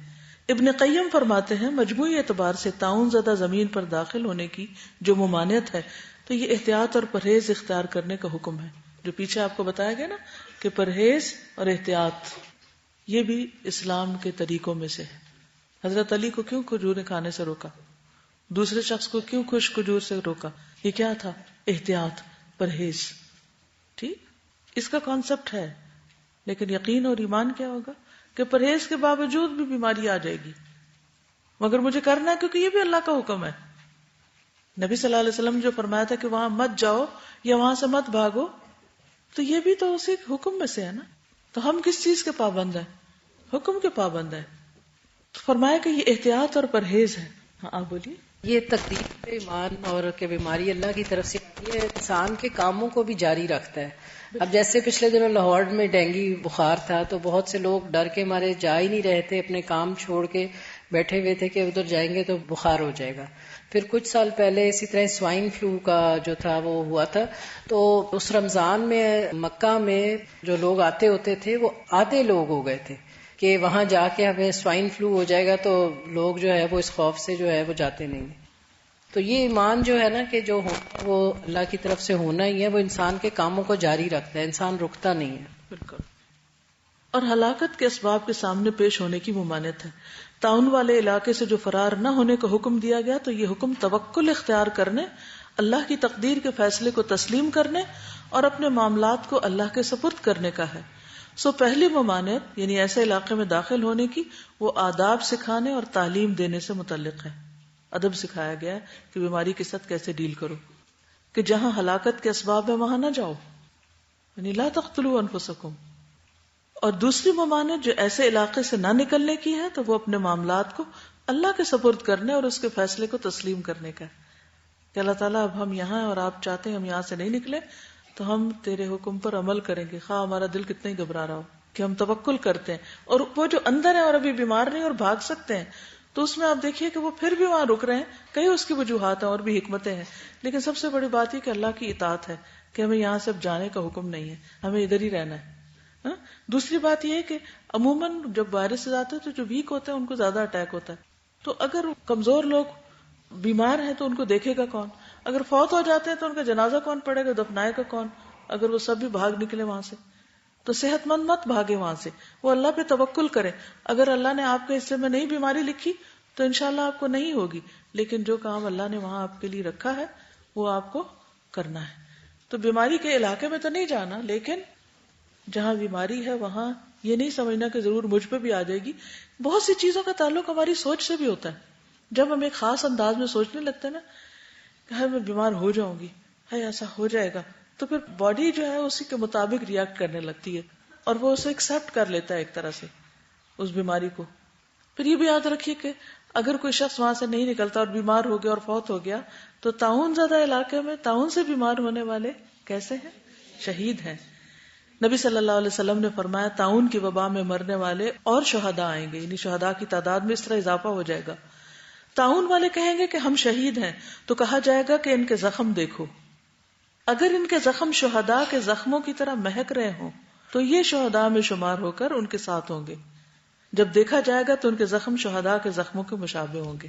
ابن قیم فرماتے ہیں مجموعی اعتبار سے طاعون زدہ زمین پر داخل ہونے کی جو ممانعت ہے تو یہ احتیاط اور پرہیز اختیار کرنے کا حکم ہے. جو پیچھے آپ کو بتایا گیا نا کہ پرہیز اور احتیاط یہ بھی اسلام کے طریقوں میں سے ہے. حضرت علی کو کیوں کھجوریں کھانے سے روکا؟ دوسرے شخص کو کیوں خشک کھجور سے روکا؟ یہ کیا تھا؟ احتیاط، پرہیز. ٹھیک، اس کا کانسیپٹ ہے، لیکن یقین اور ایمان کیا ہوگا کہ پرہیز کے باوجود بھی بیماری آ جائے گی، مگر مجھے کرنا ہے کیونکہ یہ بھی اللہ کا حکم ہے. نبی صلی اللہ علیہ وسلم جو فرمایا تھا کہ وہاں مت جاؤ یا وہاں سے مت بھاگو، تو یہ بھی تو اسی حکم میں سے ہے نا. تو ہم کس چیز کے پابند ہیں؟ حکم کے پابند ہیں. تو فرمایا کہ یہ احتیاط اور پرہیز ہے. ہاں آپ بولیے. یہ تقدیر پہ ایمان اور کہ بیماری اللہ کی طرف سے آتی ہے، انسان کے کاموں کو بھی جاری رکھتا ہے. اب جیسے پچھلے دنوں لاہور میں ڈینگی بخار تھا تو بہت سے لوگ ڈر کے مارے جا ہی نہیں رہے تھے، اپنے کام چھوڑ کے بیٹھے ہوئے تھے کہ ادھر جائیں گے تو بخار ہو جائے گا. پھر کچھ سال پہلے اسی طرح سوائن فلو کا جو تھا وہ ہوا تھا، تو اس رمضان میں مکہ میں جو لوگ آتے ہوتے تھے وہ آدھے لوگ ہو گئے تھے کہ وہاں جا کے ہمیں سوائن فلو ہو جائے گا، تو لوگ جو ہے وہ اس خوف سے جو ہے وہ جاتے نہیں. تو یہ ایمان جو ہے نا کہ جو ہونا وہ اللہ کی طرف سے ہونا ہی ہے، وہ انسان کے کاموں کو جاری رکھتا ہے، انسان رکتا نہیں ہے. بالکل. اور ہلاکت کے اسباب کے سامنے پیش ہونے کی ممانعت ہے. تعاون والے علاقے سے جو فرار نہ ہونے کا حکم دیا گیا تو یہ حکم توکل اختیار کرنے، اللہ کی تقدیر کے فیصلے کو تسلیم کرنے اور اپنے معاملات کو اللہ کے سپرد کرنے کا ہے. پہلی ممانعت یعنی ایسے علاقے میں داخل ہونے کی وہ آداب سکھانے اور تعلیم دینے سے متعلق ہے. ادب سکھایا گیا ہے کہ بیماری کے ساتھ کیسے ڈیل کرو، کہ جہاں ہلاکت کے اسباب ہے وہاں نہ جاؤ، یعنی لا تقتلوا انفسکم. اور دوسری ممانعت جو ایسے علاقے سے نہ نکلنے کی ہے تو وہ اپنے معاملات کو اللہ کے سپرد کرنے اور اس کے فیصلے کو تسلیم کرنے کا ہے کہ اللہ تعالیٰ اب ہم یہاں ہیں اور آپ چاہتے ہیں ہم یہاں سے نہیں نکلے تو ہم تیرے حکم پر عمل کریں گے، خواہ ہمارا دل کتنا ہی گھبرا رہا ہو، کہ ہم توکل کرتے ہیں. اور وہ جو اندر ہے اور ابھی بیمار نہیں اور بھاگ سکتے ہیں تو اس میں آپ دیکھیے کہ وہ پھر بھی وہاں رک رہے ہیں. کئی اس کی وجوہات ہیں اور بھی حکمتیں ہیں، لیکن سب سے بڑی بات یہ کہ اللہ کی اطاعت ہے کہ ہمیں یہاں سے اب جانے کا حکم نہیں ہے، ہمیں ادھر ہی رہنا ہے. دوسری بات یہ ہے کہ عموماً جب وائرس سے آتے ہیں تو جو ویک ہوتے ہیں ان کو زیادہ اٹیک ہوتا ہے. تو اگر کمزور لوگ بیمار ہیں تو ان کو دیکھے گا کون؟ اگر فوت ہو جاتے ہیں تو ان کا جنازہ کون پڑے گا، دفنائے گا کون؟ اگر وہ سب بھی بھاگ نکلے وہاں سے تو صحت مند مت بھاگے وہاں سے، وہ اللہ پہ توکل کرے. اگر اللہ نے آپ کے حصے میں نہیں بیماری لکھی تو انشاءاللہ آپ کو نہیں ہوگی، لیکن جو کام اللہ نے وہاں آپ کے لیے رکھا ہے وہ آپ کو کرنا ہے. تو بیماری کے علاقے میں تو نہیں جانا، لیکن جہاں بیماری ہے وہاں یہ نہیں سمجھنا کہ ضرور مجھ پہ بھی آ جائے گی. بہت سی چیزوں کا تعلق ہماری سوچ سے بھی ہوتا ہے. جب ہم ایک خاص انداز میں سوچنے لگتے ہیں نا کہ میں بیمار ہو جاؤں گی، ایسا ہو جائے گا، تو پھر باڈی جو ہے اسی کے مطابق ریئیکٹ کرنے لگتی ہے اور وہ اسے ایکسپٹ کر لیتا ہے ایک طرح سے اس بیماری کو. پھر یہ بھی یاد رکھیے کہ اگر کوئی شخص وہاں سے نہیں نکلتا اور بیمار ہو گیا اور فوت ہو گیا تو طاعون زدہ علاقے میں طاعون سے بیمار ہونے والے کیسے ہیں؟ شہید ہیں. نبی صلی اللہ علیہ وسلم نے فرمایا طاعون کی وبا میں مرنے والے اور شہداء آئیں گے، یعنی شہداء کی تعداد میں اس طرح اضافہ ہو جائے گا. طاعون والے کہیں گے کہ ہم شہید ہیں تو کہا جائے گا کہ ان کے زخم دیکھو، اگر ان کے زخم شہداء کے زخموں کی طرح مہک رہے ہوں تو یہ شہداء میں شمار ہو کر ان کے ساتھ ہوں گے. جب دیکھا جائے گا تو ان کے زخم شہداء کے زخموں کے مشابہ ہوں گے.